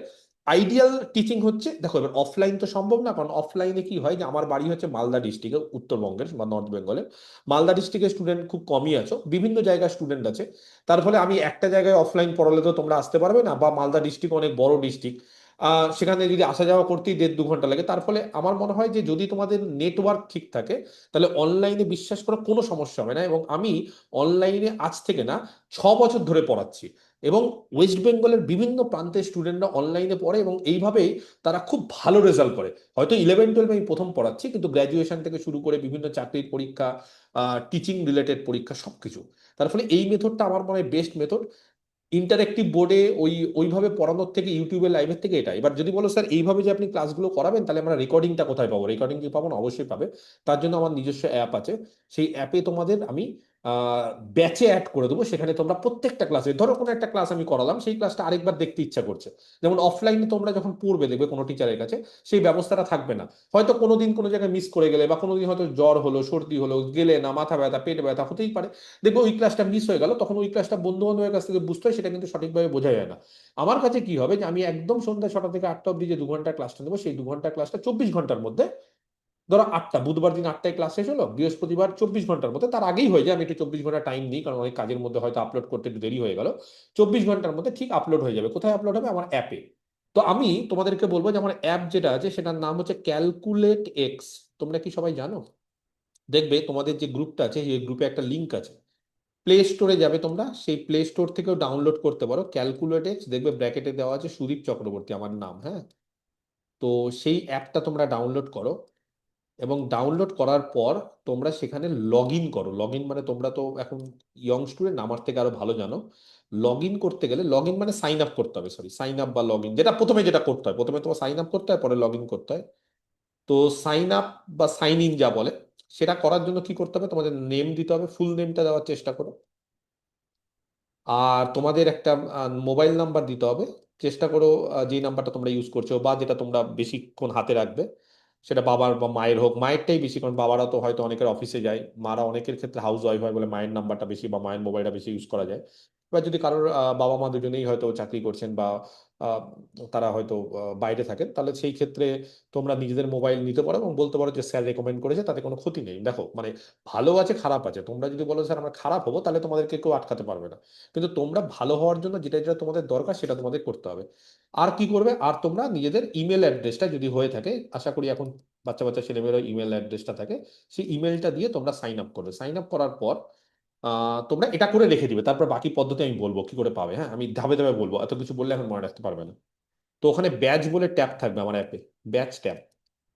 আইডিয়াল টিচিং হচ্ছে, দেখো এবার অফলাইন তো সম্ভব না, কারণ অফলাইনে কি হয় যে আমার বাড়ি হচ্ছে মালদা ডিস্ট্রিক্টে, উত্তরবঙ্গের বা নর্থ বেঙ্গলের। মালদা ডিস্ট্রিক্টের স্টুডেন্ট খুব কমই আছো, বিভিন্ন জায়গায় স্টুডেন্ট আছে। তার ফলে আমি একটা জায়গায় অফলাইন পড়ালে তো তোমরা আসতে পারবে না, বা মালদা ডিস্ট্রিক্ট অনেক বড় ডিস্ট্রিক্ট, সেখানে যদি আসা যাওয়া করতেই 1.5-2 ঘন্টা লাগে। তার ফলে আমার মনে হয় যে যদি তোমাদের নেটওয়ার্ক ঠিক থাকে, তাহলে অনলাইনে বিশ্বাস করা কোনো সমস্যা হবে না। এবং আমি অনলাইনে আজ থেকে না 6 বছর ধরে পড়াচ্ছি, এবং ওয়েস্ট বেঙ্গলের বিভিন্ন প্রান্তের স্টুডেন্টরা অনলাইনে পড়ে, এবং এইভাবেই তারা খুব ভালো রেজাল্ট করে। হয়তো 11-12 আমি প্রথম পড়াচ্ছি, কিন্তু গ্র্যাজুয়েশন থেকে শুরু করে বিভিন্ন চাকরির পরীক্ষা, টিচিং রিলেটেড পরীক্ষা সবকিছু। তার ফলে এই মেথডটা আমার মনে হয় বেস্ট মেথড। ইন্টারেক্টিভ বোর্ডে ওইভাবে পড়ানোর থেকে ইউটিউবের লাইভের থেকে এটা। এবার যদি বলো স্যার এইভাবে যে আপনি ক্লাসগুলো করাবেন, তাহলে আমরা রেকর্ডিংটা কোথায় পাবো? রেকর্ডিং কি পাবো না? অবশ্যই পাবে। তার জন্য আমার নিজস্ব অ্যাপ আছে। সেই অ্যাপে তোমাদের আমি ব্যাচে অ্যাড করে দেবো, সেখানে তোমরা প্রত্যেকটা ক্লাসে, ধরো কোনো একটা ক্লাস আমি করালাম, সেই ক্লাসটা আরেকবার দেখতে ইচ্ছা করছে। যেমন অফলাইনে তোমরা যখন পড়বে দেখবে কোনো টিচারের কাছে সেই ব্যবস্থাটা থাকবে না। হয়তো কোনোদিন কোনো জায়গায় মিস করে গেলে, বা কোনোদিন হয়তো জ্বর হলো, সর্দি হলো, গেলে না, মাথা ব্যথা, পেট ব্যথা হতেই পারে, দেখবো ওই ক্লাসটা মিস হয়ে গেল, তখন ওই ক্লাসটা বন্ধু বান্ধবের কাছ থেকে বুঝতে হয়, সেটা কিন্তু সঠিকভাবে বোঝা যায় না। আমার কাছে কি হবে যে আমি একদম সন্ধ্যা 6টা থেকে 8টা অব্দি যে 2 ঘন্টা ক্লাসটা নেবো, সেই 2 ঘন্টা ক্লাসটা 24 ঘন্টার মধ্যে, ধরো 8টা, বুধবার দিন 8টায় ক্লাস শেষ হলো, বৃহস্পতিবার 24 ঘন্টার মধ্যে, তার আগেই হয়ে যায়, আমি একটু 24 ঘন্টা টাইম নিই, কারণ অনেক কাজের মধ্যে হয়তো আপলোড করতে একটু দেরি হয়ে গেল। 24 ঘন্টার মধ্যে ঠিক আপলোড হয়ে যাবে। কোথায় আপলোড হবে? আমার অ্যাপে। তো আমি তোমাদেরকে বলবো যে আমার অ্যাপ যেটা আছে সেটার নাম হচ্ছে ক্যালকুলেট এক্স। তোমরা কি সবাই জানো? দেখবে তোমাদের যে গ্রুপটা আছে সেই গ্রুপে একটা লিঙ্ক আছে, প্লে স্টোরে যাবে তোমরা, সেই প্লে স্টোর থেকেও ডাউনলোড করতে পারো ক্যালকুলেট এক্স। দেখবে ব্র্যাকেটে দেওয়া আছে সুদীপ চক্রবর্তী আমার নাম, হ্যাঁ। তো সেই অ্যাপটা তোমরা ডাউনলোড করো, এবং ডাউনলোড করার পর তোমরা সেখানে লগ ইন করো। লগ ইন মানে তোমরা তো এখন ইয়ং স্টুডেন্ট, আমার থেকে আরো ভালো জানো। লগ ইন করতে গেলে, লগ ইন মানে সাইন আপ করতে হবে, সরি সাইন আপ বা লগ ইন, যেটা প্রথমে যেটা করতে হয়, প্রথমে তোমার সাইন আপ করতে হয়, পরে লগ ইন করতে হয়। তো সাইন আপ বা সাইন ইন যা বলে, সেটা করার জন্য কি করতে হবে? তোমাদের নেম দিতে হবে, ফুল নেমটা দেওয়ার চেষ্টা করো। আর তোমাদের একটা মোবাইল নাম্বার দিতে হবে। চেষ্টা করো যে নাম্বারটা তোমরা ইউজ করছো বা যেটা তোমরা বেশিক্ষণ হাতে রাখবে, সেটা বাবার বা মায়ের হোক। মায়েরটাই বেশি, কারণ বাবারা তো হয়তো অনেকের অফিসে যায়, মারা অনেকের ক্ষেত্রে হাউস ওয়াইফ হয় বলে মায়ের নাম্বারটা বেশি বা মায়ের মোবাইলটা বেশি ইউজ করা যায়। এবার যদি কারোর বাবা মা দুজনেই হয়তো চাকরি করছেন বা আহ, তারা হয়তো বাইরে থাকেন, তাহলে সেই ক্ষেত্রে তোমরা নিজেদের মোবাইল নিতে পারো এবং বলতে পারো যে স্যার রেকমেন্ড করেছে, তাতে কোনো ক্ষতি নেই। দেখো মানে ভালো আছে খারাপ আছে, তোমরা যদি বলো স্যার আমরা খারাপ হবো, তাহলে তোমাদেরকে কেউ আটকাতে পারবে না। কিন্তু তোমরা ভালো হওয়ার জন্য যেটা যেটা তোমাদের দরকার সেটা তোমাদের করতে হবে। আর কি করবে, আর তোমরা নিজেদের ইমেল অ্যাড্রেসটা যদি হয়ে থাকে, আশা করি এখন বাচ্চা বাচ্চা ছেলেমেয়েরা ইমেল অ্যাড্রেসটা থাকে, সেই ইমেলটা দিয়ে তোমরা সাইন আপ করবে। সাইন আপ করার পর তোমরা এটা করে রেখে দিবে, তারপর বাকি পদ্ধতি আমি বলবো কি করে পাবে। হ্যাঁ, আমি ধাপে ধাপে বলবো, এত কিছু বললে এখন মনে রাখতে পারবে না। তো ওখানে ব্যাচ বলে ট্যাব থাকবে আমার অ্যাপে, ব্যাচ ট্যাব।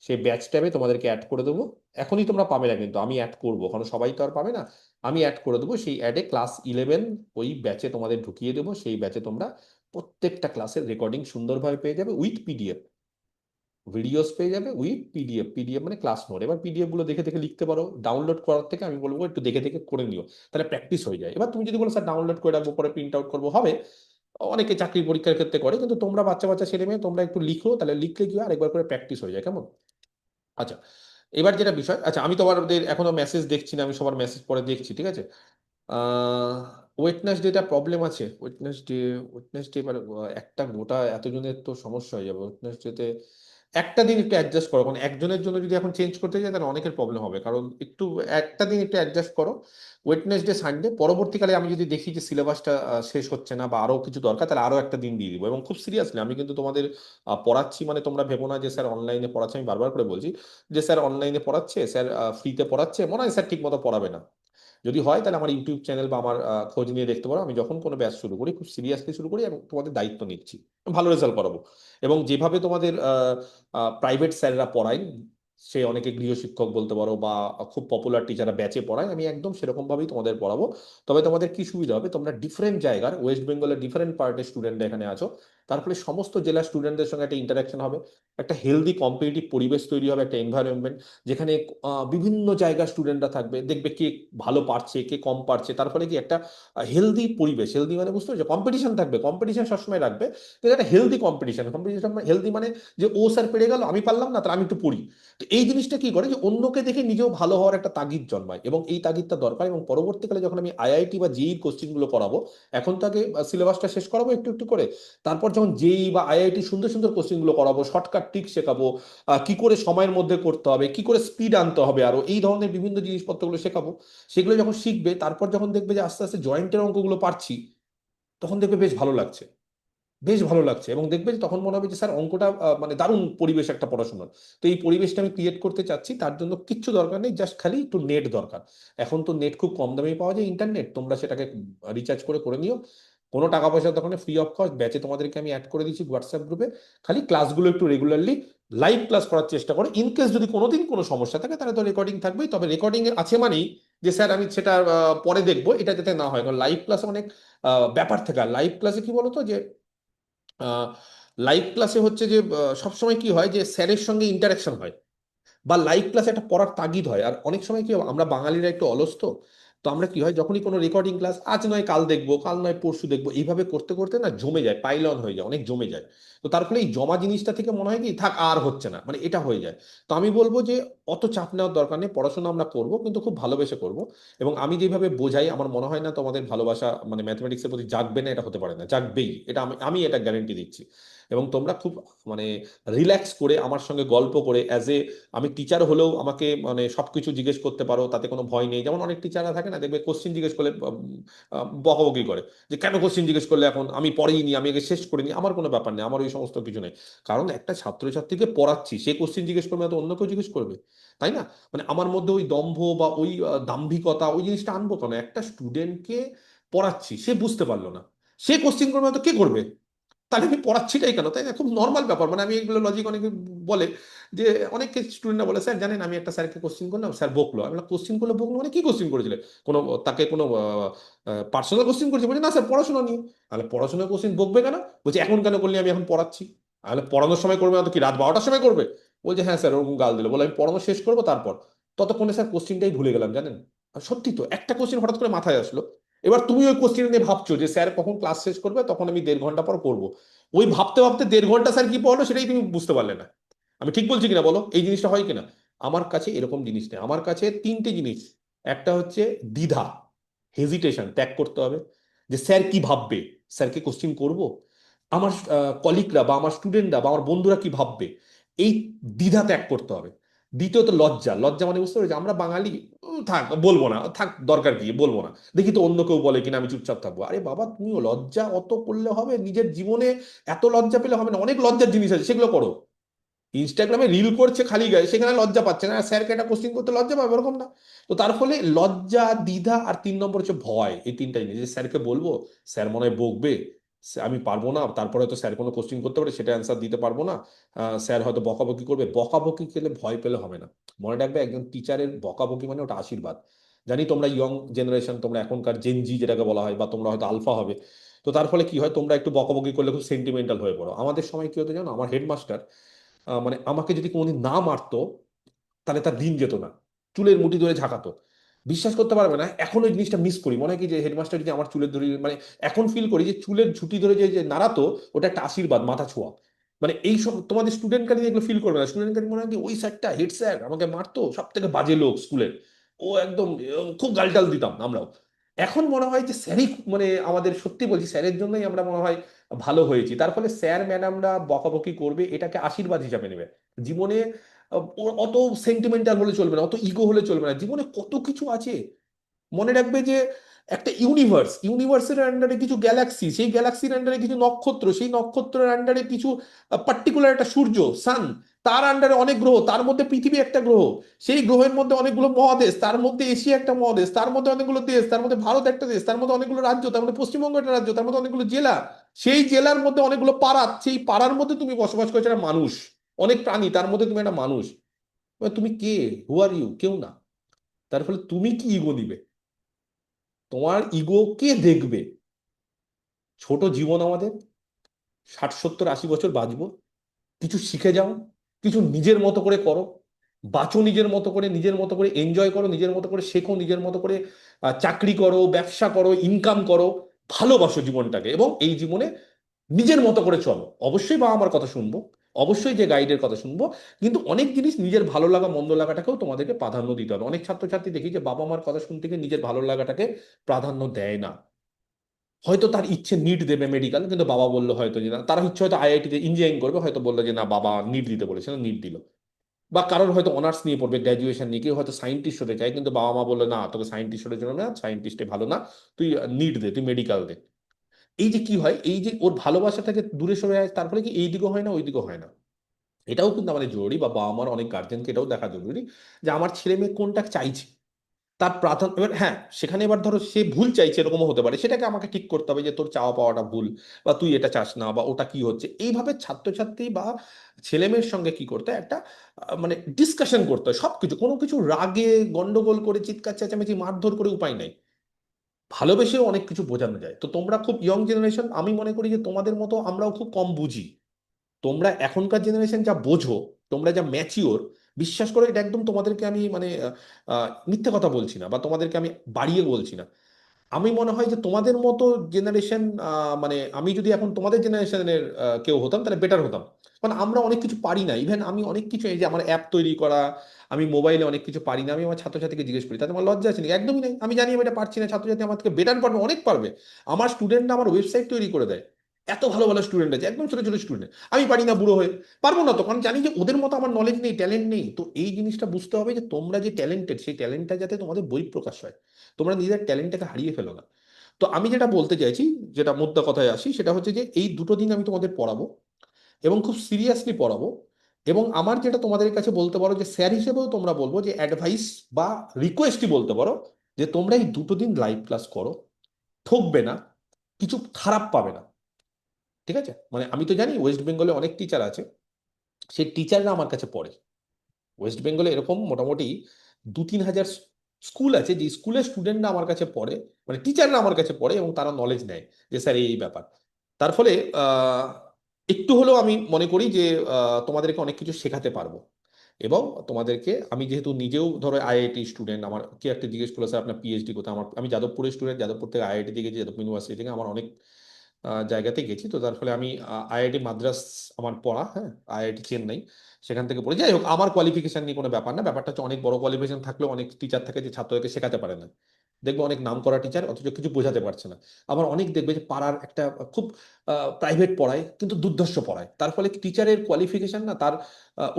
সেই ব্যাচ ট্যাবে তোমাদেরকে অ্যাড করে দেবো। এখনই তোমরা পাবে না, কিন্তু আমি অ্যাড করবো, কারণ সবাই তো আর পাবে না। আমি অ্যাড করে দেবো সেই অ্যাডে ক্লাস 11 ওই ব্যাচে তোমাদের ঢুকিয়ে দেবো। সেই ব্যাচে তোমরা প্রত্যেকটা ক্লাসের রেকর্ডিং সুন্দরভাবে পেয়ে যাবে উইথ পিডিএফ, ভিডিওস পেয়ে যাবে উইথ পিডিএফ। পিডিএফ মানে ক্লাস নোট। এবার পিডিএফ গুলো দেখে দেখে লিখতে পারো। ডাউনলোড করার থেকে আমি বলবো একটু দেখে দেখে করে নিও, তাহলে প্র্যাকটিস হয়ে যায়। এবার তুমি যদি বলো স্যার ডাউনলোড করে রাখবো পরে প্রিন্ট আউট করবো, হবে। অনেকে চাকরির পরীক্ষার ক্ষেত্রে করে, কিন্তু তোমরা বাচ্চা বাচ্চা ছেলে মেয়ে তোমরা একটু লিখো, তাহলে লিখলে কি হয় আরেকবার করে প্র্যাকটিস হয়ে যায়, কেমন? আচ্ছা, এবার যেটা বিষয়, আচ্ছা আমি তোমাদের এখনো মেসেজ দেখছি না, আমি সবার মেসেজ পরে দেখছি, ঠিক আছে। আহ ওয়েটনেসডেটা প্রবলেম আছে। ওয়েটনেসডে এবার একটা গোটা এতজনের তো সমস্যা হয়ে যাবে ওয়েটনেসডেতে। একটা দিন একটু অ্যাডজাস্ট করো, কারণ একজনের জন্য যদি এখন চেঞ্জ করতে যাই তাহলে অনেকের প্রবলেম হবে, কারণ একটু একটা দিন একটু অ্যাডজাস্ট করো। ওয়েটনেসডে সানডে, পরবর্তীকালে আমি যদি দেখি যে সিলেবাসটা শেষ হচ্ছে না বা আরো কিছু দরকার, তাহলে আরো একটা দিন দিয়ে দিব। এবং খুব সিরিয়াসলি আমি কিন্তু তোমাদের পড়াচ্ছি, মানে তোমরা ভেবো না যে স্যার অনলাইনে পড়াচ্ছে। আমি বারবার করে বলছি যে স্যার অনলাইনে পড়াচ্ছে, স্যার ফ্রিতে পড়াচ্ছে, মনে হয় স্যার ঠিক মতো পড়াবে না। যদি হয় তাহলে আমার ইউটিউব চ্যানেল বা আমার খোঁজ নিয়ে দেখতে পারো। আমি যখন কোনো ব্যাচ শুরু করি খুব সিরিয়াসলি শুরু করি এবং তোমাদের দায়িত্ব নিচ্ছি, ভালো রেজাল্ট করাবো। এবং যেভাবে তোমাদের প্রাইভেট স্যাররা পড়ায়, সে অনেকে গৃহশিক্ষক বলতে পারো বা খুব পপুলার টিচাররা ব্যাচে পড়ায়, আমি একদম সেরকম ভাবেই তোমাদের পড়াবো। তবে তোমাদের কি সুবিধা হবে, তোমরা ডিফারেন্ট জায়গার, ওয়েস্ট বেঙ্গলের ডিফারেন্ট পার্টের স্টুডেন্টরা এখানে আছো, তার ফলে সমস্ত জেলার স্টুডেন্টদের সঙ্গে একটা ইন্টারাকশন হবে, একটা হেলদি কম্পিটিটিভ পরিবেশ তৈরি হবে, একটা এনভায়রনমেন্ট যেখানে বিভিন্ন জায়গার স্টুডেন্টরা থাকবে, দেখবে কে ভালো পারছে কে কম পারছে, তার ফলে কি একটা হেলদি পরিবেশ। হেলদি মানে বুঝতে পারছো, কম্পিটিশন থাকবে, কম্পিটিশন সবসময় রাখবে, কিন্তু একটা হেলদি কম্পিটিশন। কম্পিটিশন হেলদি মানে যে ও স্যার পেরে গেল আমি পারলাম না, তাহলে আমি একটু পড়ি। তো এই জিনিসটা কি করে যে অন্যকে দেখে নিজেও ভালো হওয়ার একটা তাগিদ জন্মায়, এবং এই তাগিদটা দরকার। এবং পরবর্তীকালে যখন আমি আইআইটি বা জেইর কোশ্চিন গুলো করাবো, এখন তো আগে সিলেবাসটা শেষ করাবো একটু একটু করে, তারপর যখন জেই বা আইআইটি সুন্দর সুন্দর কোশ্চিন গুলো করাবো, শর্টকাট ট্রিক শেখাবো, কি করে সময়ের মধ্যে করতে হবে, কি করে স্পিড আনতে হবে, আরো এই ধরনের বিভিন্ন জিনিসপত্রগুলো শেখাবো। সেগুলো যখন শিখবে, তারপর যখন দেখবে যে আস্তে আস্তে জয়েন্টের অঙ্কগুলো পারছি, তখন দেখবে বেশ ভালো লাগছে, বেশ ভালো লাগছে। এবং দেখবে যে তখন মনে হবে যে স্যার অঙ্কটা মানে দারুণ পরিবেশ একটা পড়াশোনার। তো এই পরিবেশটা আমি ক্রিয়েট করতে চাচ্ছি, তার জন্য কিচ্ছু দরকার নেই, জাস্ট খালি একটু নেট দরকার। এখন তো নেট খুব কম দামে পাওয়া যায়, ইন্টারনেট, তোমরা সেটাকে রিচার্জ করে করে নিও। কোনো টাকা পয়সার দোকানে, ফ্রি অফ কস্ট ব্যাচে তোমাদেরকে আমি অ্যাড করে দিচ্ছি হোয়াটসঅ্যাপ গ্রুপে। খালি ক্লাসগুলো একটু রেগুলারলি লাইভ ক্লাস করার চেষ্টা করো। ইনকেস যদি কোনোদিন কোনো সমস্যা থাকে তাহলে তো রেকর্ডিং থাকবেই, তবে রেকর্ডিং আছে মানেই যে স্যার আমি সেটা পরে দেখবো, এটা যাতে না হয়। কারণ লাইভ ক্লাসে অনেক ব্যাপার থাকে। আর লাইভ ক্লাসে কি বলতো যে লাইভ ক্লাসে হচ্ছে যে সবসময় কি হয় যে স্যারের সঙ্গে ইন্টারাকশন হয়, বা লাইভ ক্লাসে একটা পড়ার তাগিদ হয়। আর অনেক সময় কি হয়, আমরা বাঙালিরা একটু অলস, তো তো আমরা কি হয় যখনই কোনো রেকর্ডিং ক্লাস আজ নয় কাল দেখবো, কাল নয় পরশু দেখবো, এইভাবে করতে করতে না জমে যায়, পাইল অন হয়ে যায়, অনেক জমে যায়। তো তার ফলে এই জমা জিনিসটা থেকে মনে হয় কি থাক আর হচ্ছে না, মানে এটা হয়ে যায়। তো আমি বলবো যে অত চাপ নেওয়ার দরকার নেই, পড়াশোনা আমরা করব কিন্তু খুব ভালোবেসে করব। এবং আমি যেভাবে বোঝাই আমার মনে হয় না তোমাদের ভালোবাসা মানে ম্যাথমেটিক্সের প্রতি জাগবে না, এটা হতে পারে না, জাগবেই, এটা আমি আমি এটা গ্যারেন্টি দিচ্ছি। এবং তোমরা খুব মানে রিল্যাক্স করে আমার সঙ্গে গল্প করে অ্যাজ এ, আমি টিচার হলেও আমাকে মানে সবকিছু জিজ্ঞেস করতে পারো, তাতে কোনো ভয় নেই। যেমন অনেক টিচাররা থাকে না, দেখবে কোশ্চিন জিজ্ঞেস করলে বকাবকি করে যে কেন কোশ্চিন জিজ্ঞেস করলে, এখন আমি পড়েইনি, আমি আগে শেষ করিনি। আমার কোনো ব্যাপার নেই, আমার ওই সমস্ত কিছু নেই। কারণ একটা ছাত্রছাত্রীকে পড়াচ্ছি, সে কোশ্চিন জিজ্ঞেস করবে না তো অন্য কেউ জিজ্ঞেস করবে, তাই না? মানে আমার মধ্যে ওই দম্ভ বা ওই দাম্ভিকতা ওই জিনিসটা আনবো কেন? একটা স্টুডেন্টকে পড়াচ্ছি, সে বুঝতে পারলো না, সে কোশ্চিন করবে না তো কে করবে? তাহলে আমি পড়াচ্ছিটাই কেন, তাই না? খুব নর্মাল ব্যাপার। মানে আমি এগুলো লজিক অনেকে বলে যে, অনেক স্টুডেন্টরা বলে স্যার জানেন আমি একটা স্যারকে কোশ্চিন করলাম, স্যার বকলো। আমি কোশ্চিন করলে বকলো মানে কি কোশ্চিন করেছিলে? কোনো তাকে কোনো পার্সোনাল কোশ্চিন করেছে? বলছে না স্যার পড়াশোনা নিয়ে। তাহলে পড়াশোনার কোশ্চিন বকবে কেন? বলছে এখন কেন করলি, আমি এখন পড়াচ্ছি। তাহলে পড়ানোর সময় করবে না তো কি রাত 12টার সময় করবে? বলছে হ্যাঁ স্যার, ওরকম গাল দিল, বলে আমি পড়ানো শেষ করবো তারপর। ততক্ষণে স্যার কোশ্চিনটাই ভুলে গেলাম জানেন। আর সত্যি তো, একটা কোশ্চিন হঠাৎ করে মাথায় আসলো, এবার তুমি ওই কোশ্চিন নিয়ে ভাবছো যে স্যার কখন ক্লাস শেষ করবে, তখন আমি 1.5 ঘন্টা পর করবো। ওই ভাবতে ভাবতে 1.5 ঘন্টা স্যার কি পড়লো সেটাই তুমি বুঝতে পারলে না। আমি ঠিক বলছি কিনা বলো, এই জিনিসটা হয় কিনা? আমার কাছে এরকম জিনিস নেই, আমার কাছে তিনটে জিনিস। একটা হচ্ছে দ্বিধা, হেজিটেশন ত্যাগ করতে হবে। যে স্যার কি ভাববে, স্যারকে কোশ্চিন করব, আমার কলিগরা বা আমার স্টুডেন্টরা বা আমার বন্ধুরা কি ভাববে, এই দ্বিধা ত্যাগ করতে হবে। দ্বিতীয়ত লজ্জা, লজ্জা মানে বুঝতে পারছি আমরা বাঙালি, থাক বলবো না, থাক দরকার কি বলবো না, দেখি তো অন্য কেউ বলে কিনা আমি চুপচাপ থাকবো। আরে বাবা, তুমিও লজ্জা অত করলে হবে? নিজের জীবনে এত লজ্জা পেলে হবে না, অনেক লজ্জার জিনিস আছে, সেগুলো করো। ইনস্টাগ্রামে রিল করছে খালি গায়ে, সেখানে লজ্জা পাচ্ছে না, স্যারকে একটা কোশ্চিন করতে লজ্জা পাবে, ওরকম না। তো তার ফলে লজ্জা, দ্বিধা, আর 3 নম্বর হচ্ছে ভয়। এই তিনটা জিনিস, যে স্যারকে বলবো, স্যার মনে হয় বকবে, আমি পারবো না, তারপরে হয়তো স্যার কোনো কোশ্চিন করতে পারে, সেটা অ্যান্সার দিতে পারবো না, স্যার হয়তো বকাবকি করবে। বকাবকি খেলে ভয় পেলে হবে না। মনে রাখবে, একজন টিচারের বকাবকি মানে ওটা আশীর্বাদ। জানি তোমরা ইয়ং জেনারেশন, তোমরা এখনকার জেনজি যেটাকে বলা হয়, বা তোমরা হয়তো আলফা হবে। তো তার ফলে কি হয়, তোমরা একটু বকাবকি করলে খুব সেন্টিমেন্টাল হয়ে পড়ো। আমাদের সময় কি হতো জানো, আমার হেডমাস্টার মানে আমাকে যদি কোনোদিন না মারতো, তাহলে তার দিন যেত না, চুলের মুঠি ধরে ঝাঁকাতো। বিশ্বাস করতে পারবে না, এখন ওই জিনিসটা মিস করি। মনে হয় কি যে হেডমাস্টার যদি আমার চুলের ধরে, মানে এখন ফিল করি যে চুলের ঝুঁটি ধরে যে যে নাড়াতো, ওটা একটা আশীর্বাদ, মাথা ছোঁয়া। মানে এই সব তোমাদের স্টুডেন্ট কাছে এগুলো ফিল করবে না। স্টুডেন্ট কাছে মনে হয় কি ওই স্যারটা, হেড স্যার আমাকে মারতো, সব থেকে বাজে লোক স্কুলের, ও একদম খুব গালটাল দিতাম আমরাও। এখন মনে হয় যে স্যারই মানে আমাদের, সত্যি বলছি, স্যারের জন্যই আমরা মনে হয় ভালো হয়েছি। তার ফলে স্যার ম্যাডামরা বকাবকি করবে, এটাকে আশীর্বাদ হিসাবে নেবে। জীবনে অত সেন্টিমেন্টাল হলে চলবে না, অত ইগো হলে চলবে না, জীবনে কত কিছু আছে। মনে রাখবে যে একটা ইউনিভার্স, ইউনিভার্সের আন্ডারে কিছু গ্যালাক্সি, সেই গ্যালাক্সির আন্ডারে কিছু নক্ষত্র, সেই নক্ষত্রের আন্ডারে কিছু পার্টিকুলার একটা সূর্য, সান, তার আন্ডারে অনেক গ্রহ, তার মধ্যে পৃথিবী একটা গ্রহ, সেই গ্রহের মধ্যে অনেকগুলো মহাদেশ, তার মধ্যে এশিয়া একটা মহাদেশ, তার মধ্যে অনেকগুলো দেশ, তার মধ্যে ভারত একটা দেশ, তার মধ্যে অনেকগুলো রাজ্য, তার মধ্যে পশ্চিমবঙ্গ একটা রাজ্য, তার মধ্যে অনেকগুলো জেলা, সেই জেলার মধ্যে অনেকগুলো পাড়া, সেই পাড়ার মধ্যে তুমি বসবাস করছো একটা মানুষ, অনেক প্রাণী, তার মধ্যে তুমি একটা মানুষ। এবার তুমি কে? হু আর ইউ? কেউ না। তার ফলে তুমি কি ইগো দিবে? তোমার ইগো কে দেখবে? ছোট জীবন আমাদের, 60 70 80 বছর বাঁচবো, কিছু শিখে যাও, কিছু নিজের মতো করে করো, বাঁচো নিজের মতো করে, নিজের মতো করে এনজয় করো, নিজের মতো করে শেখো, নিজের মতো করে চাকরি করো, ব্যবসা করো, ইনকাম করো, ভালোবাসো জীবনটাকে, এবং এই জীবনে নিজের মতো করে চলো। অবশ্যই বাবা মার কথা শুনবো, অবশ্যই যে গাইডের কথা শুনবো, কিন্তু অনেক জিনিস নিজের ভালো লাগা মন্দ লাগাটাকেও তোমাদেরকে প্রাধান্য দিতে হবে। অনেক ছাত্রছাত্রী দেখি যে বাবা মার কথা শুনতে গিয়ে নিজের ভালো লাগাটাকে প্রাধান্য দেয় না। হয়তো তার ইচ্ছে নিট দেবে মেডিকেল, কিন্তু বাবা বললো হয়তো যে না, তার ইচ্ছে হয়তো আইআইটিতে ইঞ্জিনিয়ারিং করবে, হয়তো বললো যে না বাবা নিট দিতে বলেছে, নিট দিল। বা কারোর হয়তো অনার্স নিয়ে পড়বে, গ্র্যাজুয়েশন নিয়ে, কেউ হয়তো সায়েন্টিস্ট হতে চায়, কিন্তু বাবা মা বললো না, তোকে সায়েন্টিস্ট হতে জন্য না, সায়েন্টিস্টে ভালো না, তুই নিট দে, তুই মেডিকেল দে। এই যে কি হয়, এই যে ওর ভালোবাসা থেকে দূরে সরে যায়, তারপরে কি এই দিকও হয় না, ওই দিকও হয় না। এটাও কিন্তু আমাদের জরুরি, বা বাবা মার অনেক গার্জেনকে এটাও দেখা জরুরি, যে আমার ছেলে মেয়ে কোনটা চাইছে, তার প্রাধান্য। এবার হ্যাঁ, সেখানে এবার ধরো সে ভুল চাইছে, এরকমও হতে পারে, সেটাকে আমাকে ঠিক করতে হবে যে তোর চাওয়া পাওয়াটা ভুল, বা তুই এটা চাস না, বা ওটা কি হচ্ছে। এইভাবে ছাত্রছাত্রী বা ছেলে মেয়ের সঙ্গে কি করতে হয়, একটা মানে ডিসকাশন করতে হয় সবকিছু। কোনো কিছু রাগে গন্ডগোল করে, চিৎকার চেঁচামেচি মারধর করে উপায় নাই। ভালোবেসেও অনেক কিছু বোঝানো যায়। তো তোমরা খুব ইয়ং জেনারেশন, আমি মনে করি যে তোমাদের মতো আমরাও খুব কম বুঝি। তোমরা এখনকার জেনারেশন যা বোঝো, তোমরা যা ম্যাচিওর, বিশ্বাস করো, এটা একদম তোমাদেরকে আমি মানে মিথ্যে কথা বলছি না, বা তোমাদেরকে আমি বাড়িয়ে বলছি না। আমি মনে হয় যে তোমাদের মতো জেনারেশন, মানে আমি যদি এখন তোমাদের জেনারেশনের কেউ হতাম, তাহলে বেটার হতাম। কারণ আমরা অনেক কিছু পারি না, ইভেন আমি অনেক কিছু, এই যে আমার অ্যাপ তৈরি করা, আমি মোবাইলে অনেক কিছু পারি না, আমি আমার ছাত্রছাত্রীকে জিজ্ঞেস করি, তাতে আমার লজ্জা আছে নাকি? একদমই নেই। আমি জানি আমি এটা পারছি না, ছাত্রছাত্রী আমার থেকে বেটার পারবে, অনেক পারবে। আমার স্টুডেন্টরা আমার ওয়েবসাইট তৈরি করে দেয়, এত ভালো ভালো স্টুডেন্ট আছে, একদম ছোট ছোট স্টুডেন্ট। আমি পারি না, বুড়ো হয়ে পারবো না তো, কারণ জানি যে ওদের মতো আমার নলেজ নেই, ট্যালেন্ট নেই। তো এই জিনিসটা বুঝতে হবে যে তোমরা যে ট্যালেন্টেড, সেই ট্যালেন্টটা যাতে তোমাদের বহিঃপ্রকাশ হয়, তোমরা নিজেদের ট্যালেন্টটাকে হারিয়ে ফেলো না। তো আমি যেটা বলতে চাইছি, যেটা মোদ্দা কথায় আসি, সেটা হচ্ছে যে এই দুটো দিন আমি তোমাদের পড়াবো, এবং খুব সিরিয়াসলি পড়াবো। এবং আমার যেটা তোমাদের কাছে বলতে পারো, যে স্যার হিসেবেও তোমরা বলবো, যে অ্যাডভাইস বা রিকোয়েস্টই বলতে পারো, যে তোমরা এই দুটো দিন লাইভ ক্লাস করো, ঠকবে না, কিছু খারাপ পাবে না। ঠিক আছে? মানে আমি তো জানি ওয়েস্ট বেঙ্গলে অনেক টিচার আছে, সেই টিচাররা আমার কাছে পড়ে। ওয়েস্ট বেঙ্গলে এরকম মোটামুটি 2-3 হাজার স্কুল আছে, যে স্কুলের স্টুডেন্টরা আমার কাছে পড়ে, মানে টিচাররা আমার কাছে পড়ে, এবং তারা নলেজ নেয় যে স্যার এই এই ব্যাপার। তার ফলে আহ, একটু হলেও আমি মনে করি যে তোমাদেরকে অনেক কিছু শেখাতে পারবো। এবং তোমাদেরকে আমি যেহেতু নিজেও ধরো আইআইটি স্টুডেন্ট, আমার কি একটা জিজ্ঞেস করলো স্যার আপনার পিএইচডি কোথায়, আমার আমি যাদবপুরের স্টুডেন্ট, যাদবপুর থেকে আইআইটি থেকে গেছি, যাদবপুর ইউনিভার্সিটি থেকে, আমার অনেক জায়গাতে গেছি। তো তার ফলে আমি আইআইটি মাদ্রাস আমার পড়া, হ্যাঁ, আইআইটি চেন্নাই, সেখান থেকে পড়ে। যাই হোক, আমার কোয়ালিফিকেশন নিয়ে কোনো ব্যাপার না, ব্যাপারটা হচ্ছে অনেক বড় কোয়ালিফিকেশন থাকলেও অনেক টিচার থাকে যে ছাত্রদেরকে শেখাতে পারে না। দেখবে অনেক নাম করা টিচার অথচ কিছু বোঝাতে পারছে না। আবার অনেক দেখবে যে পাড়ার একটা খুব প্রাইভেট পড়ায় কিন্তু দুর্ধর্ষ পড়ায়, তার ফলে টিচারের কোয়ালিফিকেশন না তার